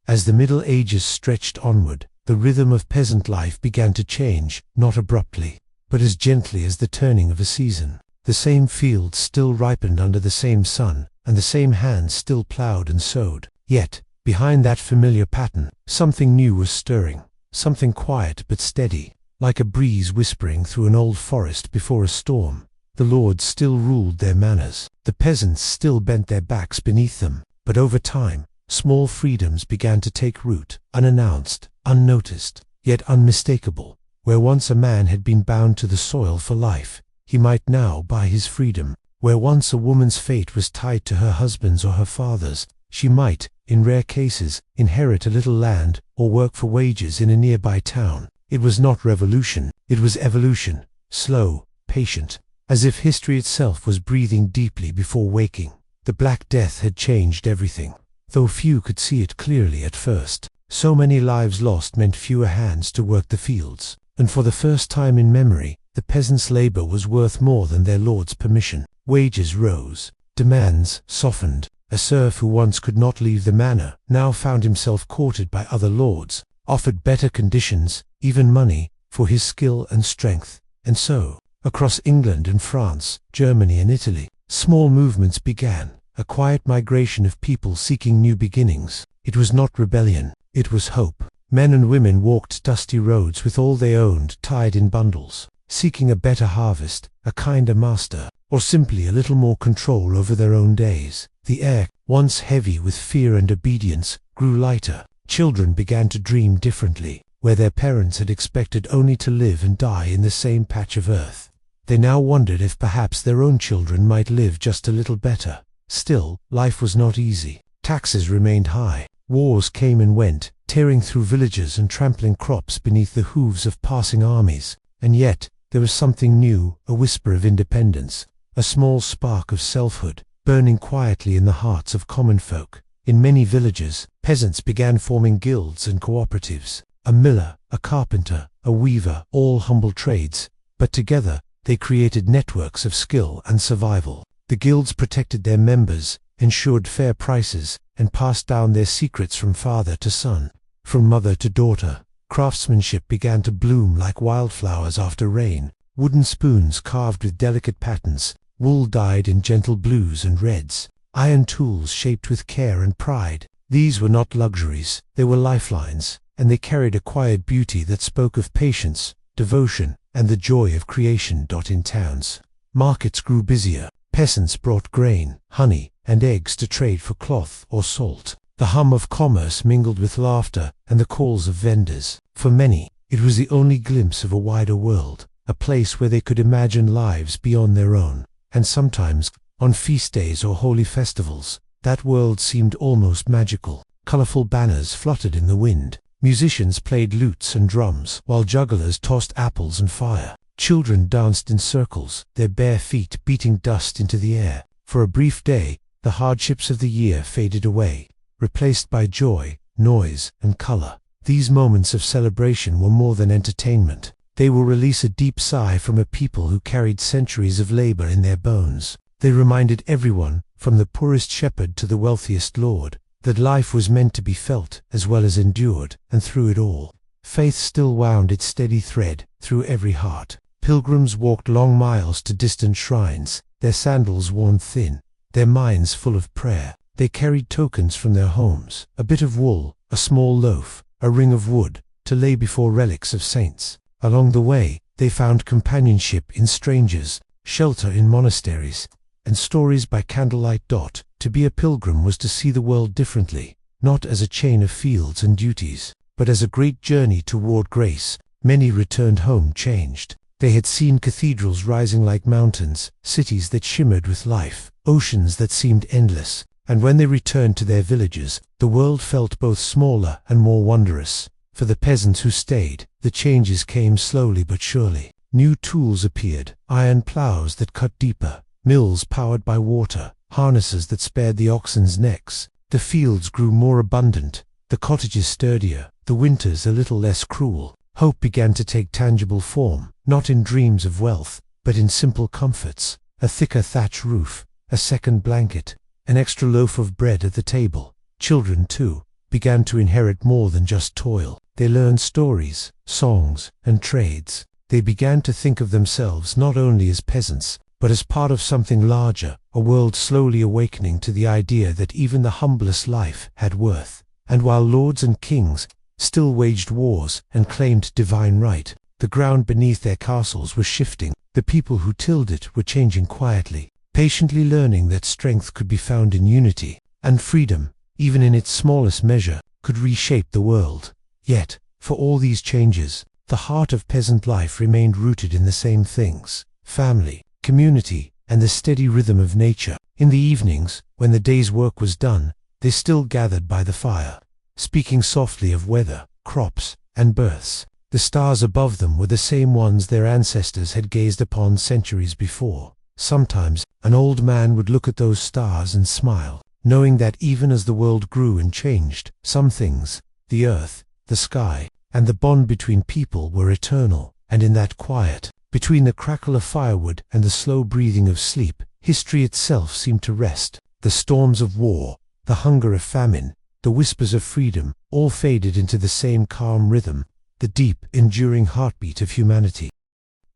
As the Middle Ages stretched onward, the rhythm of peasant life began to change, not abruptly, but as gently as the turning of a season. The same fields still ripened under the same sun, and the same hands still plowed and sowed. Yet, behind that familiar pattern, something new was stirring, something quiet but steady, like a breeze whispering through an old forest before a storm. The lords still ruled their manners, the peasants still bent their backs beneath them, but over time, small freedoms began to take root, unannounced, unnoticed, yet unmistakable. Where once a man had been bound to the soil for life, he might now buy his freedom. Where once a woman's fate was tied to her husband's or her father's, she might, in rare cases, inherit a little land or work for wages in a nearby town. It was not revolution, it was evolution, slow, patient, as if history itself was breathing deeply before waking. The Black Death had changed everything, though few could see it clearly at first. So many lives lost meant fewer hands to work the fields, and for the first time in memory, the peasants' labor was worth more than their lord's permission. Wages rose, demands softened. A serf who once could not leave the manor now found himself courted by other lords, offered better conditions, even money, for his skill and strength. And so, across England and France, Germany and Italy, small movements began, a quiet migration of people seeking new beginnings. It was not rebellion, it was hope. Men and women walked dusty roads with all they owned tied in bundles, seeking a better harvest, a kinder master, or simply a little more control over their own days. The air, once heavy with fear and obedience, grew lighter. Children began to dream differently. Where their parents had expected only to live and die in the same patch of earth, they now wondered if perhaps their own children might live just a little better. Still, life was not easy. Taxes remained high. Wars came and went, tearing through villages and trampling crops beneath the hooves of passing armies. And yet, there was something new, a whisper of independence, a small spark of selfhood, burning quietly in the hearts of common folk. In many villages, peasants began forming guilds and cooperatives. A miller, a carpenter, a weaver, all humble trades, but together they created networks of skill and survival. The guilds protected their members, ensured fair prices, and passed down their secrets from father to son, from mother to daughter. Craftsmanship began to bloom like wildflowers after rain. Wooden spoons carved with delicate patterns, wool dyed in gentle blues and reds, iron tools shaped with care and pride. These were not luxuries, they were lifelines, and they carried a quiet beauty that spoke of patience, devotion, and the joy of creation. In towns, markets grew busier. Peasants brought grain, honey, and eggs to trade for cloth or salt. The hum of commerce mingled with laughter and the calls of vendors. For many, it was the only glimpse of a wider world, a place where they could imagine lives beyond their own. And sometimes, on feast days or holy festivals, that world seemed almost magical. Colorful banners fluttered in the wind. Musicians played lutes and drums, while jugglers tossed apples and fire. Children danced in circles, their bare feet beating dust into the air. For a brief day, the hardships of the year faded away, replaced by joy, noise, and color. These moments of celebration were more than entertainment. They will release a deep sigh from a people who carried centuries of labor in their bones. They reminded everyone, from the poorest shepherd to the wealthiest lord, that life was meant to be felt as well as endured, and through it all, faith still wound its steady thread through every heart. Pilgrims walked long miles to distant shrines, their sandals worn thin, their minds full of prayer. They carried tokens from their homes, a bit of wool, a small loaf, a ring of wood, to lay before relics of saints. Along the way, they found companionship in strangers, shelter in monasteries, and stories by candlelight. To be a pilgrim was to see the world differently, not as a chain of fields and duties, but as a great journey toward grace. Many returned home changed. They had seen cathedrals rising like mountains, cities that shimmered with life, oceans that seemed endless, and when they returned to their villages, the world felt both smaller and more wondrous. For the peasants who stayed, the changes came slowly but surely. New tools appeared, iron plows that cut deeper, mills powered by water, harnesses that spared the oxen's necks. The fields grew more abundant, the cottages sturdier, the winters a little less cruel. Hope began to take tangible form, not in dreams of wealth, but in simple comforts: a thicker thatch roof, a second blanket, an extra loaf of bread at the table. Children, too, began to inherit more than just toil. They learned stories, songs, and trades. They began to think of themselves not only as peasants, but as part of something larger, a world slowly awakening to the idea that even the humblest life had worth. And while lords and kings still waged wars and claimed divine right, the ground beneath their castles was shifting. The people who tilled it were changing quietly, patiently learning that strength could be found in unity, and freedom, even in its smallest measure, could reshape the world. Yet, for all these changes, the heart of peasant life remained rooted in the same things: family, community, and the steady rhythm of nature. In the evenings, when the day's work was done, they still gathered by the fire, speaking softly of weather, crops, and births. The stars above them were the same ones their ancestors had gazed upon centuries before. Sometimes, an old man would look at those stars and smile, knowing that even as the world grew and changed, some things, the earth, the sky, and the bond between people, were eternal. And in that quiet, between the crackle of firewood and the slow breathing of sleep, history itself seemed to rest. The storms of war, the hunger of famine, the whispers of freedom, all faded into the same calm rhythm, the deep, enduring heartbeat of humanity.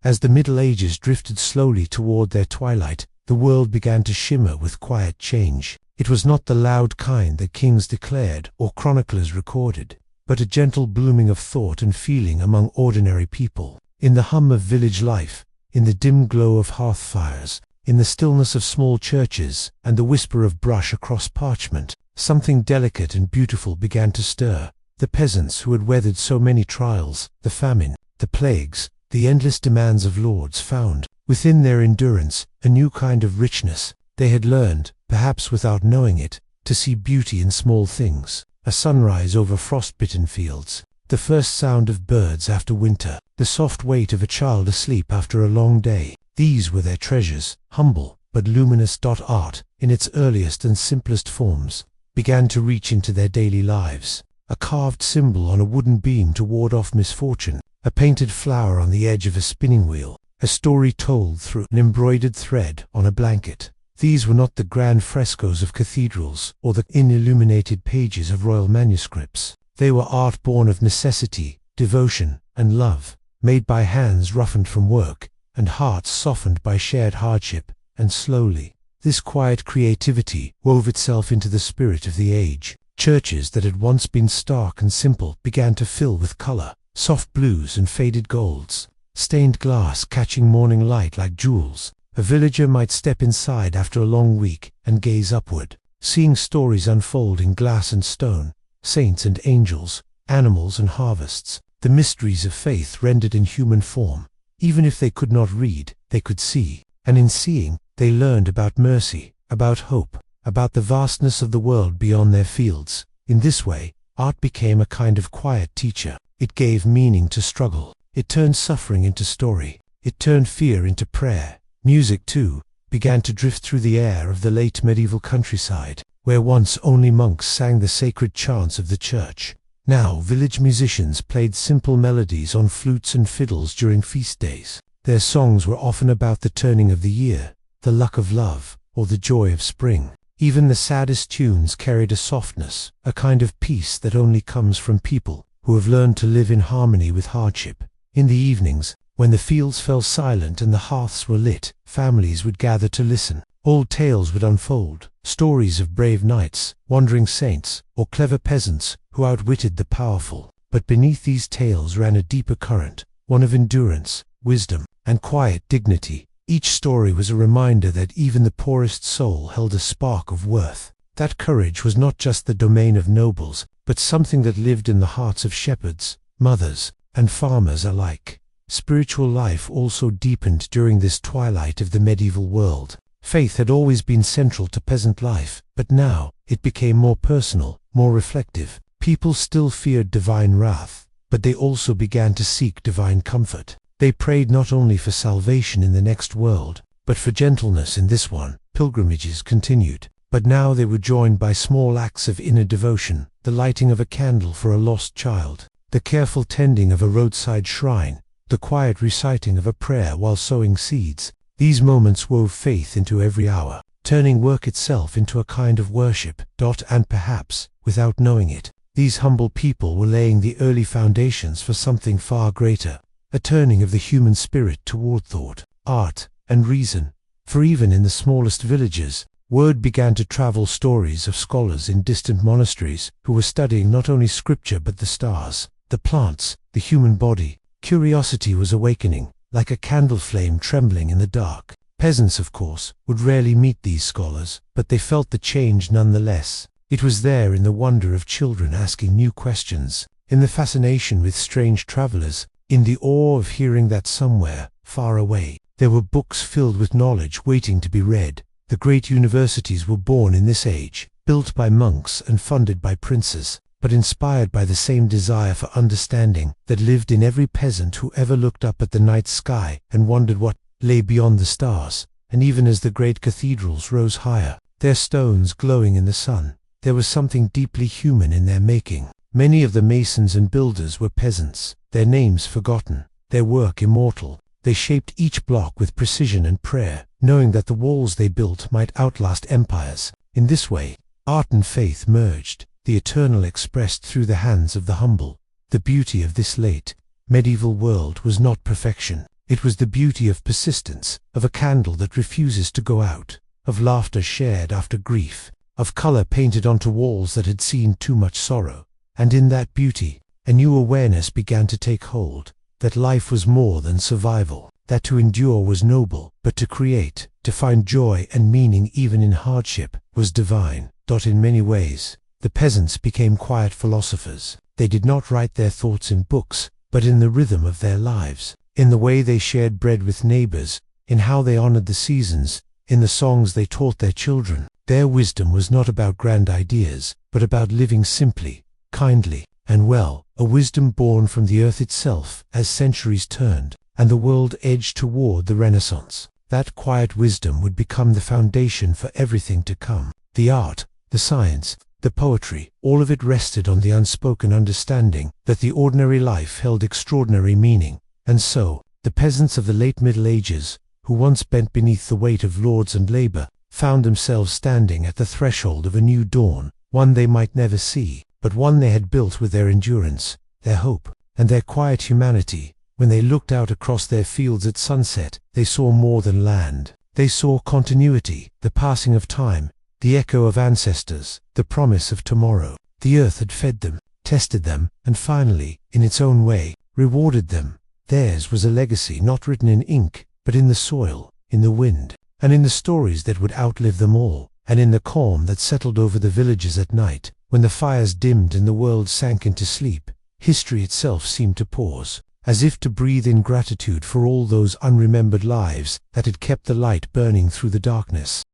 As the Middle Ages drifted slowly toward their twilight, the world began to shimmer with quiet change. It was not the loud kind that kings declared or chroniclers recorded, but a gentle blooming of thought and feeling among ordinary people. In the hum of village life, in the dim glow of hearth fires, in the stillness of small churches, and the whisper of brush across parchment, something delicate and beautiful began to stir. The peasants who had weathered so many trials, the famine, the plagues, the endless demands of lords, found, within their endurance, a new kind of richness. They had learned, perhaps without knowing it, to see beauty in small things: a sunrise over frost-bitten fields, the first sound of birds after winter, the soft weight of a child asleep after a long day. These were their treasures. Humble but luminous. Art, in its earliest and simplest forms, began to reach into their daily lives: a carved symbol on a wooden beam to ward off misfortune, a painted flower on the edge of a spinning wheel, a story told through an embroidered thread on a blanket. These were not the grand frescoes of cathedrals or the illuminated pages of royal manuscripts. They were art born of necessity, devotion, and love, made by hands roughened from work, and hearts softened by shared hardship. And slowly, this quiet creativity wove itself into the spirit of the age. Churches that had once been stark and simple began to fill with color: soft blues and faded golds, stained glass catching morning light like jewels. A villager might step inside after a long week and gaze upward, seeing stories unfold in glass and stone: saints and angels, animals and harvests, the mysteries of faith rendered in human form. Even if they could not read, they could see, and in seeing, they learned about mercy, about hope, about the vastness of the world beyond their fields. In this way, art became a kind of quiet teacher. It gave meaning to struggle. It turned suffering into story. It turned fear into prayer. Music, too, began to drift through the air of the late medieval countryside, where once only monks sang the sacred chants of the church. Now village musicians played simple melodies on flutes and fiddles during feast days. Their songs were often about the turning of the year, the luck of love, or the joy of spring. Even the saddest tunes carried a softness, a kind of peace that only comes from people who have learned to live in harmony with hardship. In the evenings, when the fields fell silent and the hearths were lit, families would gather to listen. Old tales would unfold, stories of brave knights, wandering saints, or clever peasants who outwitted the powerful. But beneath these tales ran a deeper current, one of endurance, wisdom, and quiet dignity. Each story was a reminder that even the poorest soul held a spark of worth. That courage was not just the domain of nobles, but something that lived in the hearts of shepherds, mothers, and farmers alike. Spiritual life also deepened during this twilight of the medieval world. Faith had always been central to peasant life, but now it became more personal, more reflective. People still feared divine wrath, but they also began to seek divine comfort. They prayed not only for salvation in the next world, but for gentleness in this one. Pilgrimages continued, but now they were joined by small acts of inner devotion, the lighting of a candle for a lost child, the careful tending of a roadside shrine, the quiet reciting of a prayer while sowing seeds. These moments wove faith into every hour, turning work itself into a kind of worship. And perhaps, without knowing it, these humble people were laying the early foundations for something far greater, a turning of the human spirit toward thought, art, and reason. For even in the smallest villages, word began to travel, stories of scholars in distant monasteries who were studying not only scripture but the stars, the plants, the human body. Curiosity was awakening, like a candle flame trembling in the dark. Peasants, of course, would rarely meet these scholars, but they felt the change nonetheless. It was there in the wonder of children asking new questions, in the fascination with strange travelers, in the awe of hearing that somewhere, far away, there were books filled with knowledge waiting to be read. The great universities were born in this age, built by monks and funded by princes, but inspired by the same desire for understanding that lived in every peasant who ever looked up at the night sky and wondered what lay beyond the stars. And even as the great cathedrals rose higher, their stones glowing in the sun, there was something deeply human in their making. Many of the masons and builders were peasants, their names forgotten, their work immortal. They shaped each block with precision and prayer, knowing that the walls they built might outlast empires. In this way, art and faith merged, the eternal expressed through the hands of the humble. The beauty of this late, medieval world was not perfection. It was the beauty of persistence, of a candle that refuses to go out, of laughter shared after grief, of color painted onto walls that had seen too much sorrow. And in that beauty, a new awareness began to take hold, that life was more than survival, that to endure was noble, but to create, to find joy and meaning even in hardship, was divine. In many ways, the peasants became quiet philosophers. They did not write their thoughts in books, but in the rhythm of their lives, in the way they shared bread with neighbors, in how they honored the seasons, in the songs they taught their children. Their wisdom was not about grand ideas, but about living simply, kindly, and well, a wisdom born from the earth itself. As centuries turned, and the world edged toward the Renaissance, that quiet wisdom would become the foundation for everything to come. The art, the science, the poetry, all of it rested on the unspoken understanding that the ordinary life held extraordinary meaning. And so, the peasants of the late Middle Ages, who once bent beneath the weight of lords and labor, found themselves standing at the threshold of a new dawn, one they might never see, but one they had built with their endurance, their hope, and their quiet humanity. When they looked out across their fields at sunset, they saw more than land. They saw continuity, the passing of time, the echo of ancestors, the promise of tomorrow. The earth had fed them, tested them, and finally, in its own way, rewarded them. Theirs was a legacy not written in ink, but in the soil, in the wind, and in the stories that would outlive them all, and in the calm that settled over the villages at night. When the fires dimmed and the world sank into sleep, history itself seemed to pause, as if to breathe in gratitude for all those unremembered lives that had kept the light burning through the darkness.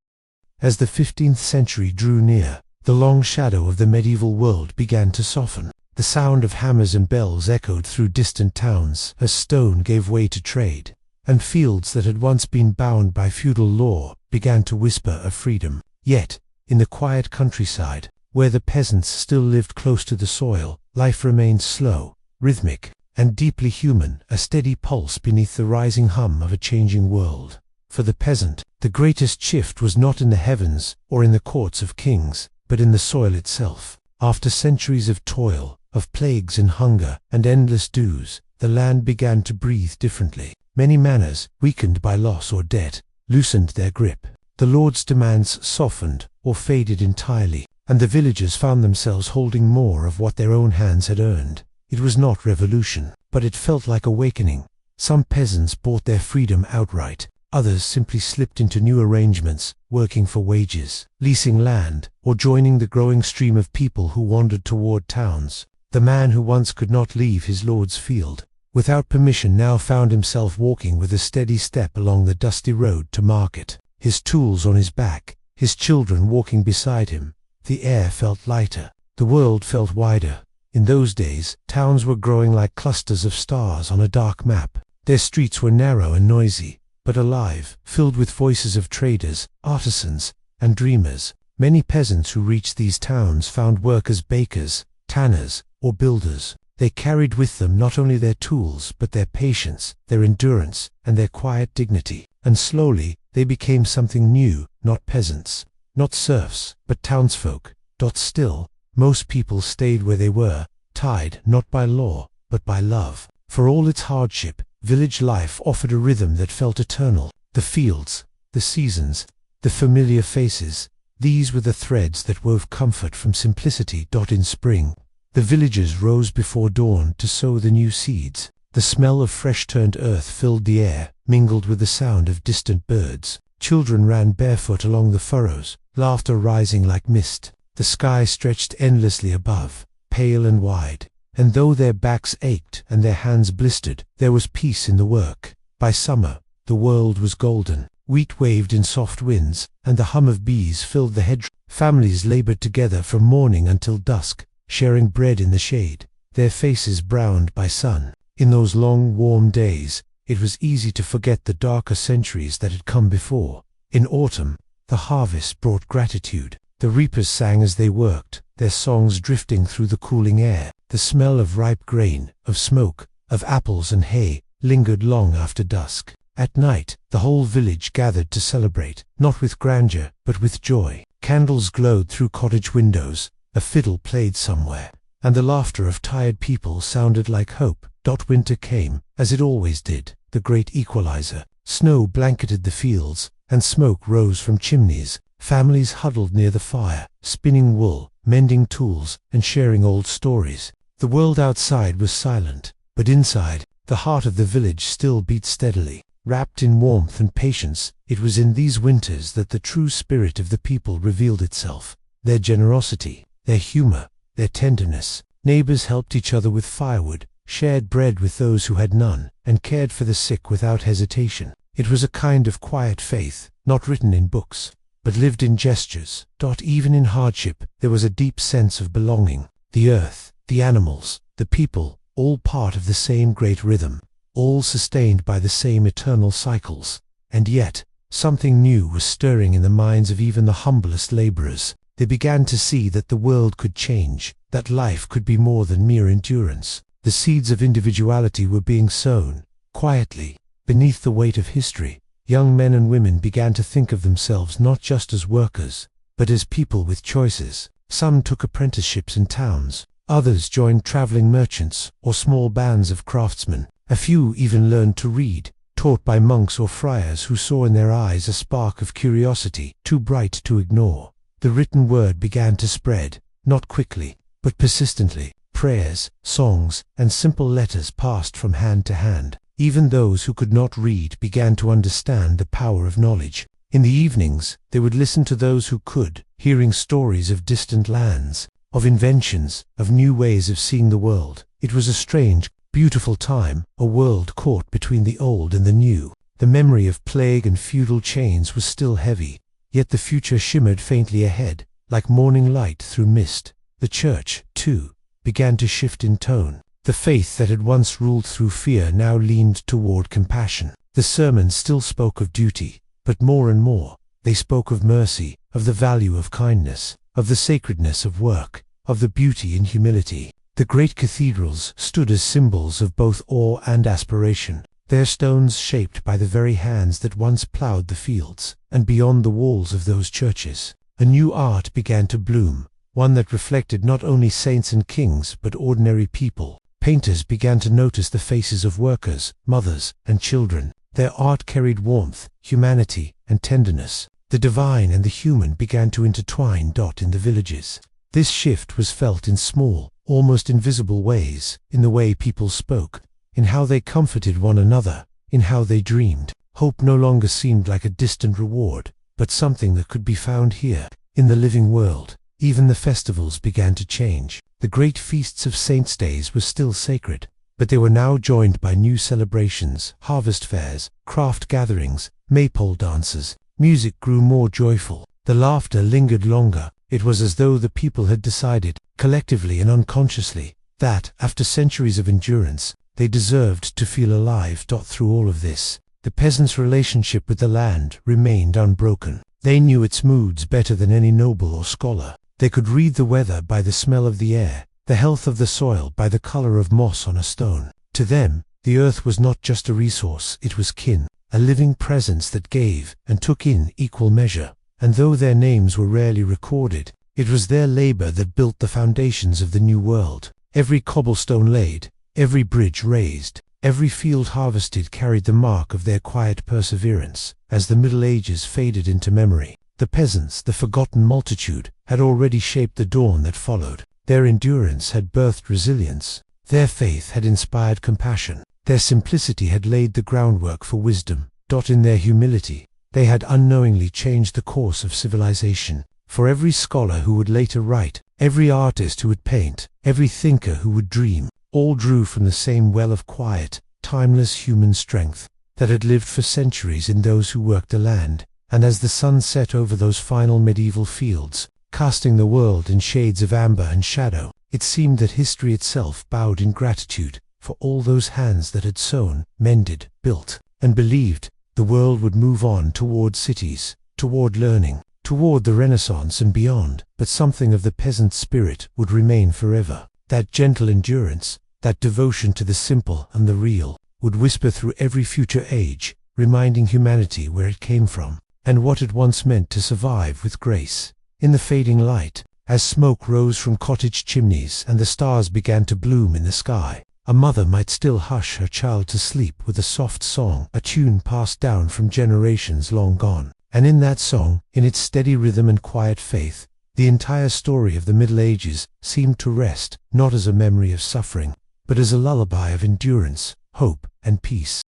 As the 15th century drew near, the long shadow of the medieval world began to soften. The sound of hammers and bells echoed through distant towns as stone gave way to trade, and fields that had once been bound by feudal law began to whisper of freedom. Yet, in the quiet countryside, where the peasants still lived close to the soil, life remained slow, rhythmic, and deeply human, a steady pulse beneath the rising hum of a changing world. For the peasant, the greatest shift was not in the heavens or in the courts of kings, but in the soil itself. After centuries of toil, of plagues and hunger, and endless dews, the land began to breathe differently. Many manners, weakened by loss or debt, loosened their grip. The Lord's demands softened or faded entirely, and the villagers found themselves holding more of what their own hands had earned. It was not revolution, but it felt like awakening. Some peasants bought their freedom outright. Others simply slipped into new arrangements, working for wages, leasing land, or joining the growing stream of people who wandered toward towns. The man who once could not leave his lord's field without permission now found himself walking with a steady step along the dusty road to market, his tools on his back, his children walking beside him. The air felt lighter. The world felt wider. In those days, towns were growing like clusters of stars on a dark map. Their streets were narrow and noisy, but alive, filled with voices of traders, artisans, and dreamers. Many peasants who reached these towns found work as bakers, tanners, or builders. They carried with them not only their tools but their patience, their endurance, and their quiet dignity. And slowly, they became something new, not peasants, not serfs, but townsfolk. Still, most people stayed where they were, tied not by law, but by love. For all its hardship, village life offered a rhythm that felt eternal. The fields, the seasons, the familiar faces, these were the threads that wove comfort from simplicity. In spring, the villagers rose before dawn to sow the new seeds. The smell of fresh-turned earth filled the air, mingled with the sound of distant birds. Children ran barefoot along the furrows, laughter rising like mist. The sky stretched endlessly above, pale and wide, and though their backs ached and their hands blistered, there was peace in the work. By summer, the world was golden. Wheat waved in soft winds, and the hum of bees filled the hedgerow. Families labored together from morning until dusk, sharing bread in the shade, their faces browned by sun. In those long, warm days, it was easy to forget the darker centuries that had come before. In autumn, the harvest brought gratitude. The reapers sang as they worked, their songs drifting through the cooling air. The smell of ripe grain, of smoke, of apples and hay, lingered long after dusk. At night, the whole village gathered to celebrate, not with grandeur, but with joy. Candles glowed through cottage windows, a fiddle played somewhere, and the laughter of tired people sounded like hope. Winter came, as it always did, the great equalizer. Snow blanketed the fields, and smoke rose from chimneys. Families huddled near the fire, spinning wool, mending tools, and sharing old stories. The world outside was silent, but inside, the heart of the village still beat steadily. Wrapped in warmth and patience, it was in these winters that the true spirit of the people revealed itself. Their generosity, their humor, their tenderness. Neighbors helped each other with firewood, shared bread with those who had none, and cared for the sick without hesitation. It was a kind of quiet faith, not written in books, but lived in gestures. Even in hardship, there was a deep sense of belonging. The earth, the animals, the people, all part of the same great rhythm, all sustained by the same eternal cycles. And yet, something new was stirring in the minds of even the humblest laborers. They began to see that the world could change, that life could be more than mere endurance. The seeds of individuality were being sown, quietly, beneath the weight of history. Young men and women began to think of themselves not just as workers, but as people with choices. Some took apprenticeships in towns, others joined traveling merchants or small bands of craftsmen. A few even learned to read, taught by monks or friars who saw in their eyes a spark of curiosity too bright to ignore. The written word began to spread, not quickly, but persistently. Prayers, songs, and simple letters passed from hand to hand. Even those who could not read began to understand the power of knowledge. In the evenings, they would listen to those who could, hearing stories of distant lands, of inventions, of new ways of seeing the world. It was a strange, beautiful time, a world caught between the old and the new. The memory of plague and feudal chains was still heavy, yet the future shimmered faintly ahead, like morning light through mist. The church, too, began to shift in tone. The faith that had once ruled through fear now leaned toward compassion. The sermons still spoke of duty, but more and more, they spoke of mercy, of the value of kindness, of the sacredness of work, of the beauty in humility. The great cathedrals stood as symbols of both awe and aspiration. their stones shaped by the very hands that once plowed the fields. And beyond the walls of those churches, a new art began to bloom, one that reflected not only saints and kings but ordinary people. Painters began to notice the faces of workers, mothers, and children. Their art carried warmth, humanity, and tenderness. The divine and the human began to intertwine. In the villages, this shift was felt in small, almost invisible ways, in the way people spoke, in how they comforted one another, in how they dreamed. Hope no longer seemed like a distant reward, but something that could be found here, in the living world. Even the festivals began to change. The great feasts of saints' days were still sacred, but they were now joined by new celebrations, harvest fairs, craft gatherings, maypole dances. Music grew more joyful. The laughter lingered longer. It was as though the people had decided, collectively and unconsciously, that, after centuries of endurance, they deserved to feel alive. Through all of this, the peasants' relationship with the land remained unbroken. They knew its moods better than any noble or scholar. They could read the weather by the smell of the air, the health of the soil by the color of moss on a stone. To them, the earth was not just a resource, it was kin, a living presence that gave and took in equal measure. And though their names were rarely recorded, it was their labor that built the foundations of the new world. Every cobblestone laid, every bridge raised, every field harvested carried the mark of their quiet perseverance. As the Middle Ages faded into memory, the peasants, the forgotten multitude, had already shaped the dawn that followed. Their endurance had birthed resilience. Their faith had inspired compassion. Their simplicity had laid the groundwork for wisdom. In their humility, they had unknowingly changed the course of civilization. For every scholar who would later write, every artist who would paint, every thinker who would dream, all drew from the same well of quiet, timeless human strength that had lived for centuries in those who worked the land. And as the sun set over those final medieval fields, casting the world in shades of amber and shadow, it seemed that history itself bowed in gratitude for all those hands that had sown, mended, built, and believed the world would move on toward cities, toward learning, toward the Renaissance and beyond. But something of the peasant spirit would remain forever. That gentle endurance, that devotion to the simple and the real, would whisper through every future age, reminding humanity where it came from, and what it once meant to survive with grace. In the fading light, as smoke rose from cottage chimneys and the stars began to bloom in the sky, a mother might still hush her child to sleep with a soft song, a tune passed down from generations long gone. And in that song, in its steady rhythm and quiet faith, the entire story of the Middle Ages seemed to rest, not as a memory of suffering, but as a lullaby of endurance, hope, and peace.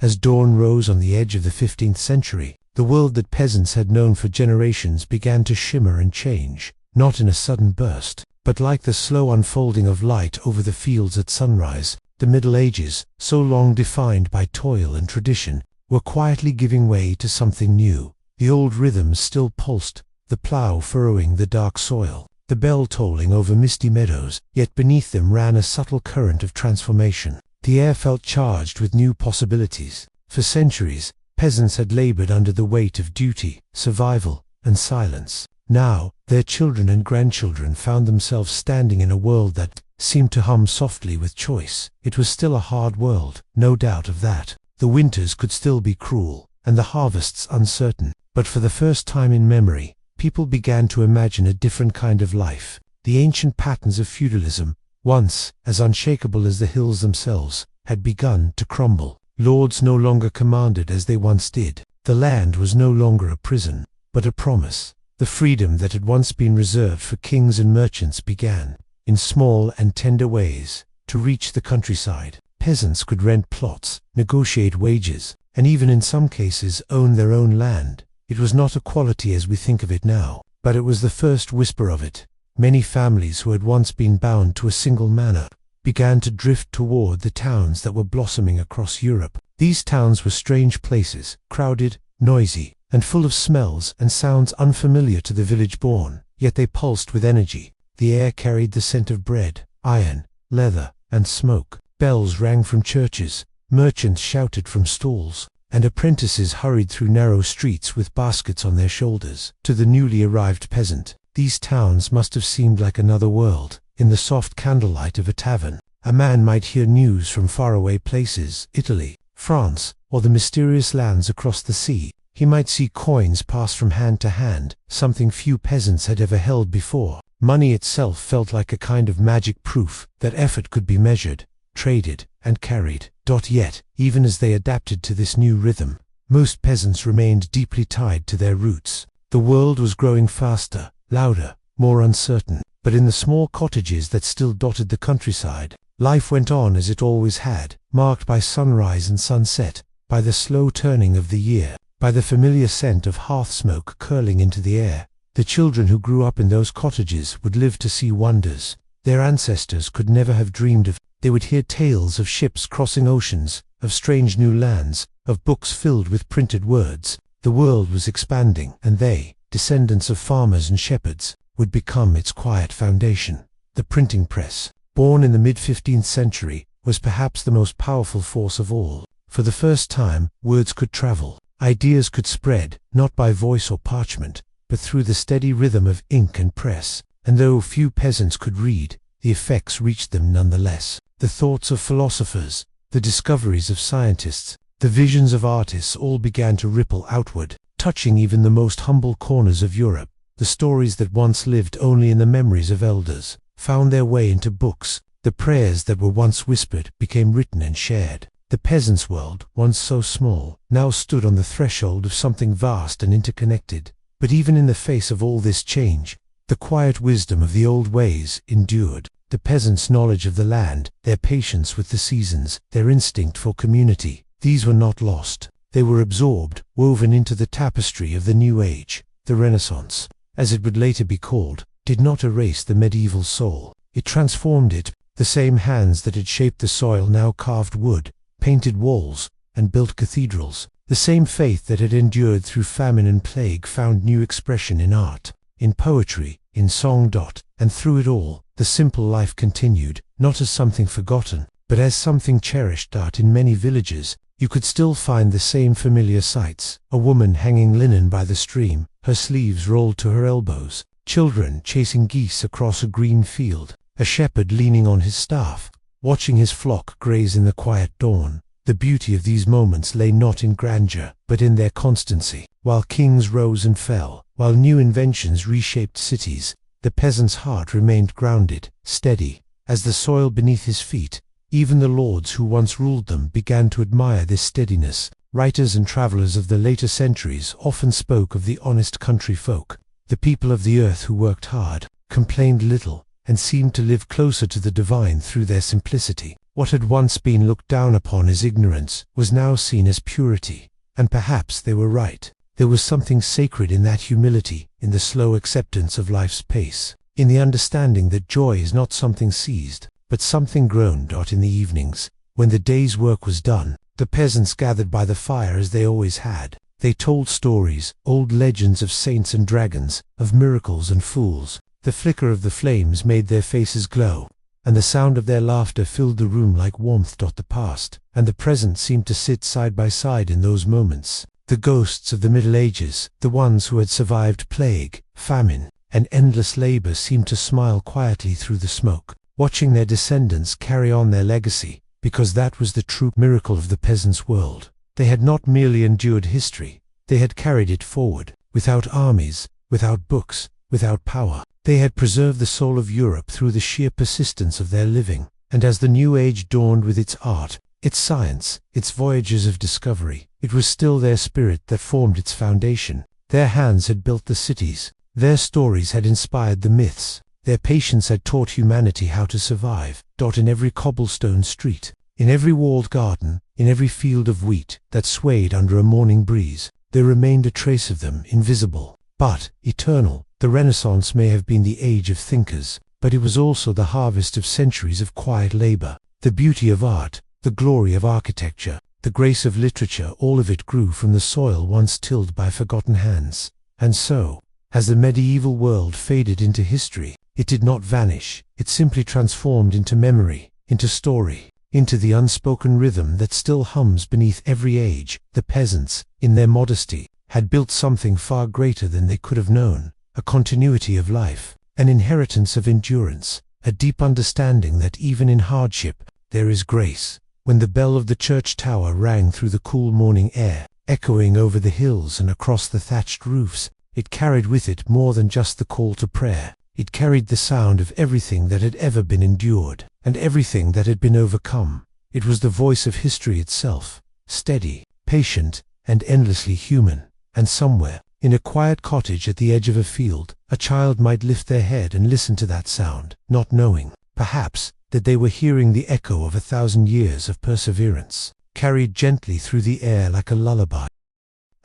As dawn rose on the edge of the 15th century, the world that peasants had known for generations began to shimmer and change, not in a sudden burst, but like the slow unfolding of light over the fields at sunrise. The Middle Ages, so long defined by toil and tradition, were quietly giving way to something new. The old rhythms still pulsed, the plough furrowing the dark soil, the bell tolling over misty meadows, yet beneath them ran a subtle current of transformation. The air felt charged with new possibilities. For centuries, peasants had labored under the weight of duty, survival, and silence. Now, their children and grandchildren found themselves standing in a world that seemed to hum softly with choice. It was still a hard world, no doubt of that. The winters could still be cruel, and the harvests uncertain. But for the first time in memory, people began to imagine a different kind of life. The ancient patterns of feudalism, once as unshakable as the hills themselves, had begun to crumble. Lords no longer commanded as they once did. The land was no longer a prison, but a promise. The freedom that had once been reserved for kings and merchants began, in small and tender ways, to reach the countryside. Peasants could rent plots, negotiate wages, and even in some cases own their own land. It was not equality as we think of it now, but it was the first whisper of it. Many families who had once been bound to a single manor began to drift toward the towns that were blossoming across Europe. These towns were strange places, crowded, noisy, and full of smells and sounds unfamiliar to the village-born, yet they pulsed with energy. The air carried the scent of bread, iron, leather, and smoke. Bells rang from churches, merchants shouted from stalls, and apprentices hurried through narrow streets with baskets on their shoulders. To the newly arrived peasant, these towns must have seemed like another world. In the soft candlelight of a tavern, a man might hear news from faraway places, Italy, France, or the mysterious lands across the sea. He might see coins pass from hand to hand, something few peasants had ever held before. Money itself felt like a kind of magic proof that effort could be measured, traded, and carried. Yet, even as they adapted to this new rhythm, most peasants remained deeply tied to their roots. The world was growing faster, louder, more uncertain, but in the small cottages that still dotted the countryside, life went on as it always had, marked by sunrise and sunset, by the slow turning of the year, by the familiar scent of hearth smoke curling into the air. The children who grew up in those cottages would live to see wonders their ancestors could never have dreamed of. They would hear tales of ships crossing oceans, of strange new lands, of books filled with printed words. The world was expanding, and they, descendants of farmers and shepherds, would become its quiet foundation. The printing press, born in the mid-15th century, was perhaps the most powerful force of all. For the first time, words could travel. Ideas could spread, not by voice or parchment, but through the steady rhythm of ink and press. And though few peasants could read, the effects reached them nonetheless. The thoughts of philosophers, the discoveries of scientists, the visions of artists all began to ripple outward, touching even the most humble corners of Europe. The stories that once lived only in the memories of elders found their way into books. The prayers that were once whispered became written and shared. The peasant's world, once so small, now stood on the threshold of something vast and interconnected. But even in the face of all this change, the quiet wisdom of the old ways endured. The peasants' knowledge of the land, their patience with the seasons, their instinct for community, these were not lost. They were absorbed, woven into the tapestry of the new age. The Renaissance, as it would later be called, did not erase the medieval soul. It transformed it. The same hands that had shaped the soil now carved wood, painted walls, and built cathedrals. The same faith that had endured through famine and plague found new expression in art, in poetry, in song. And through it all, the simple life continued, not as something forgotten, but as something cherished. In many villages, you could still find the same familiar sights: a woman hanging linen by the stream, her sleeves rolled to her elbows, children chasing geese across a green field, a shepherd leaning on his staff, watching his flock graze in the quiet dawn. The beauty of these moments lay not in grandeur, but in their constancy. While kings rose and fell, while new inventions reshaped cities, the peasant's heart remained grounded, steady, as the soil beneath his feet. Even the lords who once ruled them began to admire this steadiness. Writers and travelers of the later centuries often spoke of the honest country folk, the people of the earth who worked hard, complained little, and seemed to live closer to the divine through their simplicity. What had once been looked down upon as ignorance was now seen as purity. And perhaps they were right. There was something sacred in that humility, in the slow acceptance of life's pace, in the understanding that joy is not something seized, but something grown. In the evenings, when the day's work was done, the peasants gathered by the fire as they always had. They told stories, old legends of saints and dragons, of miracles and fools. The flicker of the flames made their faces glow, and the sound of their laughter filled the room like warmth. The past and the present seemed to sit side by side in those moments. The ghosts of the Middle Ages, the ones who had survived plague, famine, and endless labor, seemed to smile quietly through the smoke, watching their descendants carry on their legacy, because that was the true miracle of the peasants' world. They had not merely endured history, they had carried it forward, without armies, without books, without power. They had preserved the soul of Europe through the sheer persistence of their living. And as the new age dawned with its art, its science, its voyages of discovery, it was still their spirit that formed its foundation. Their hands had built the cities, their stories had inspired the myths, their patience had taught humanity how to survive. In every cobblestone street, in every walled garden, in every field of wheat that swayed under a morning breeze, there remained a trace of them, invisible, but eternal. The Renaissance may have been the age of thinkers, but it was also the harvest of centuries of quiet labor. The beauty of art, the glory of architecture, the grace of literature, all of it grew from the soil once tilled by forgotten hands. And so, as the medieval world faded into history, it did not vanish, it simply transformed into memory, into story, into the unspoken rhythm that still hums beneath every age. The peasants, in their modesty, had built something far greater than they could have known. A continuity of life, an inheritance of endurance, a deep understanding that even in hardship there is grace. when the bell of the church tower rang through the cool morning air, echoing over the hills and across the thatched roofs, it carried with it more than just the call to prayer. It carried the sound of everything that had ever been endured, and everything that had been overcome. It was the voice of history itself, steady, patient, and endlessly human. And somewhere, in a quiet cottage at the edge of a field, a child might lift their head and listen to that sound, not knowing, perhaps, that they were hearing the echo of 1,000 years of perseverance, carried gently through the air like a lullaby.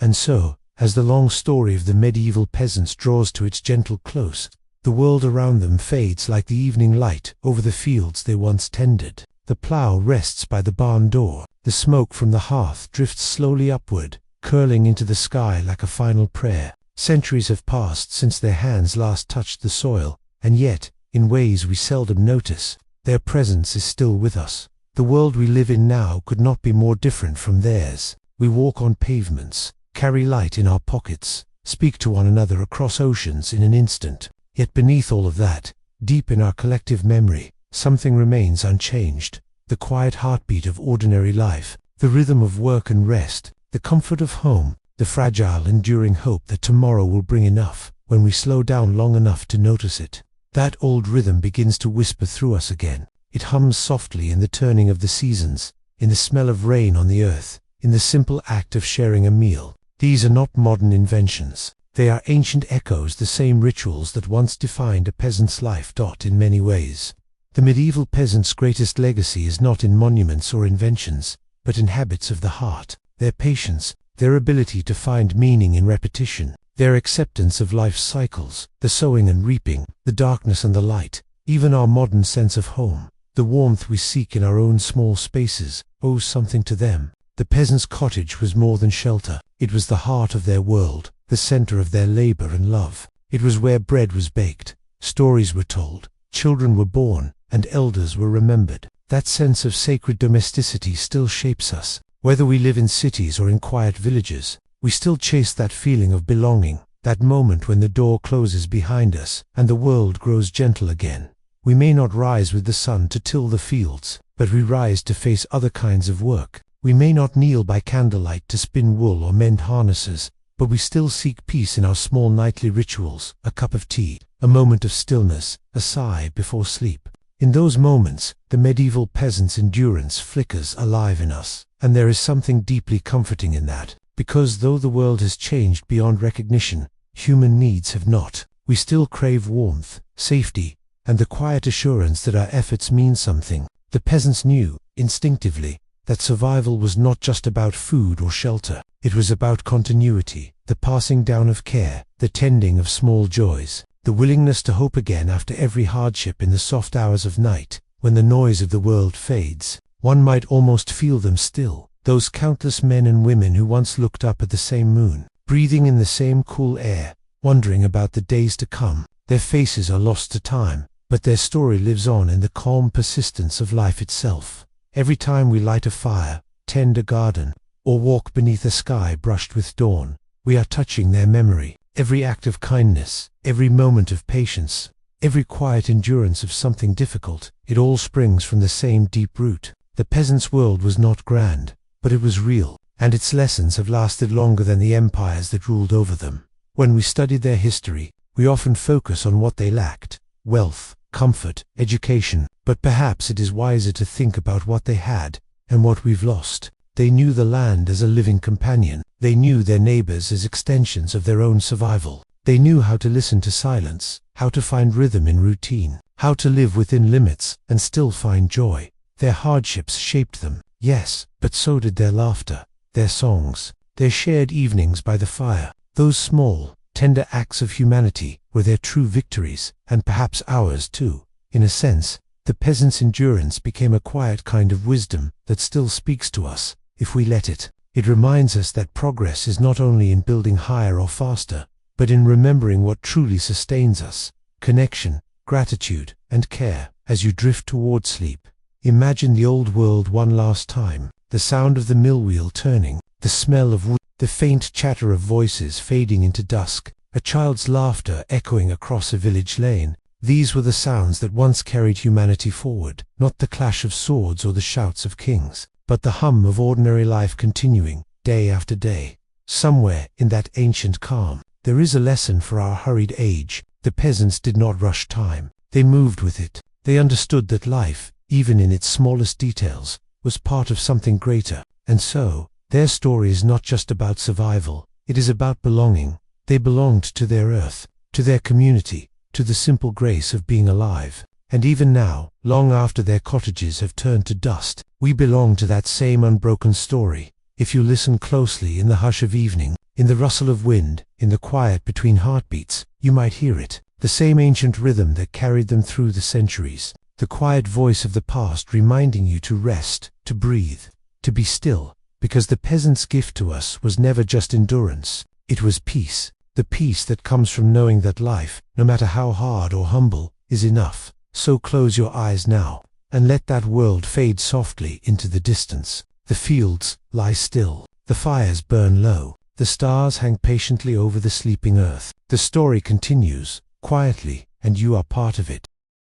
And so, as the long story of the medieval peasants draws to its gentle close, the world around them fades like the evening light over the fields they once tended. The plough rests by the barn door, the smoke from the hearth drifts slowly upward, curling into the sky like a final prayer. Centuries have passed since their hands last touched the soil, and yet, in ways we seldom notice, their presence is still with us. The world we live in now could not be more different from theirs. We walk on pavements, carry light in our pockets, speak to one another across oceans in an instant. Yet beneath all of that, deep in our collective memory, something remains unchanged. The quiet heartbeat of ordinary life, the rhythm of work and rest, the comfort of home, the fragile, enduring hope that tomorrow will bring enough, when we slow down long enough to notice it. That old rhythm begins to whisper through us again. It hums softly in the turning of the seasons, in the smell of rain on the earth, in the simple act of sharing a meal. These are not modern inventions. They are ancient echoes, the same rituals that once defined a peasant's life. In many ways, the medieval peasant's greatest legacy is not in monuments or inventions, but in habits of the heart. Their patience, their ability to find meaning in repetition, their acceptance of life's cycles, the sowing and reaping, the darkness and the light, even our modern sense of home, the warmth we seek in our own small spaces, owes something to them. The peasant's cottage was more than shelter. It was the heart of their world, the center of their labor and love. It was where bread was baked, stories were told, children were born, and elders were remembered. That sense of sacred domesticity still shapes us. Whether we live in cities or in quiet villages, we still chase that feeling of belonging, that moment when the door closes behind us and the world grows gentle again. We may not rise with the sun to till the fields, but we rise to face other kinds of work. We may not kneel by candlelight to spin wool or mend harnesses, but we still seek peace in our small nightly rituals, a cup of tea, a moment of stillness, a sigh before sleep. In those moments, the medieval peasant's endurance flickers alive in us, and there is something deeply comforting in that, because though the world has changed beyond recognition, human needs have not. We still crave warmth, safety, and the quiet assurance that our efforts mean something. The peasants knew, instinctively, that survival was not just about food or shelter. It was about continuity, the passing down of care, the tending of small joys, the willingness to hope again after every hardship. In the soft hours of night, when the noise of the world fades, one might almost feel them still, those countless men and women who once looked up at the same moon, breathing in the same cool air, wondering about the days to come. Their faces are lost to time, but their story lives on in the calm persistence of life itself. Every time we light a fire, tend a garden, or walk beneath a sky brushed with dawn, we are touching their memory. Every act of kindness, every moment of patience, every quiet endurance of something difficult, it all springs from the same deep root. The peasant's world was not grand, but it was real, and its lessons have lasted longer than the empires that ruled over them. When we study their history, we often focus on what they lacked: wealth, comfort, education, but perhaps it is wiser to think about what they had, and what we've lost. They knew the land as a living companion. They knew their neighbors as extensions of their own survival. They knew how to listen to silence, how to find rhythm in routine, how to live within limits and still find joy. Their hardships shaped them, yes, but so did their laughter, their songs, their shared evenings by the fire. Those small, tender acts of humanity were their true victories, and perhaps ours too. In a sense, the peasant's endurance became a quiet kind of wisdom that still speaks to us, if we let it. It reminds us that progress is not only in building higher or faster, but in remembering what truly sustains us: connection, gratitude, and care. As you drift toward sleep, imagine the old world one last time, the sound of the mill wheel turning, the smell of wood, the faint chatter of voices fading into dusk, a child's laughter echoing across a village lane, These were the sounds that once carried humanity forward, not the clash of swords or the shouts of kings, but the hum of ordinary life continuing, day after day. Somewhere in that ancient calm, there is a lesson for our hurried age. The peasants did not rush time. They moved with it. They understood that life, even in its smallest details, was part of something greater. And so, their story is not just about survival, it is about belonging. They belonged to their earth, to their community, to the simple grace of being alive. And even now, long after their cottages have turned to dust, we belong to that same unbroken story. If you listen closely in the hush of evening, in the rustle of wind, in the quiet between heartbeats, you might hear it, the same ancient rhythm that carried them through the centuries, the quiet voice of the past reminding you to rest, to breathe, to be still, because the peasant's gift to us was never just endurance, it was peace, the peace that comes from knowing that life, no matter how hard or humble, is enough. So close your eyes now, and let that world fade softly into the distance. The fields lie still, the fires burn low, the stars hang patiently over the sleeping earth. The story continues, quietly, and you are part of it.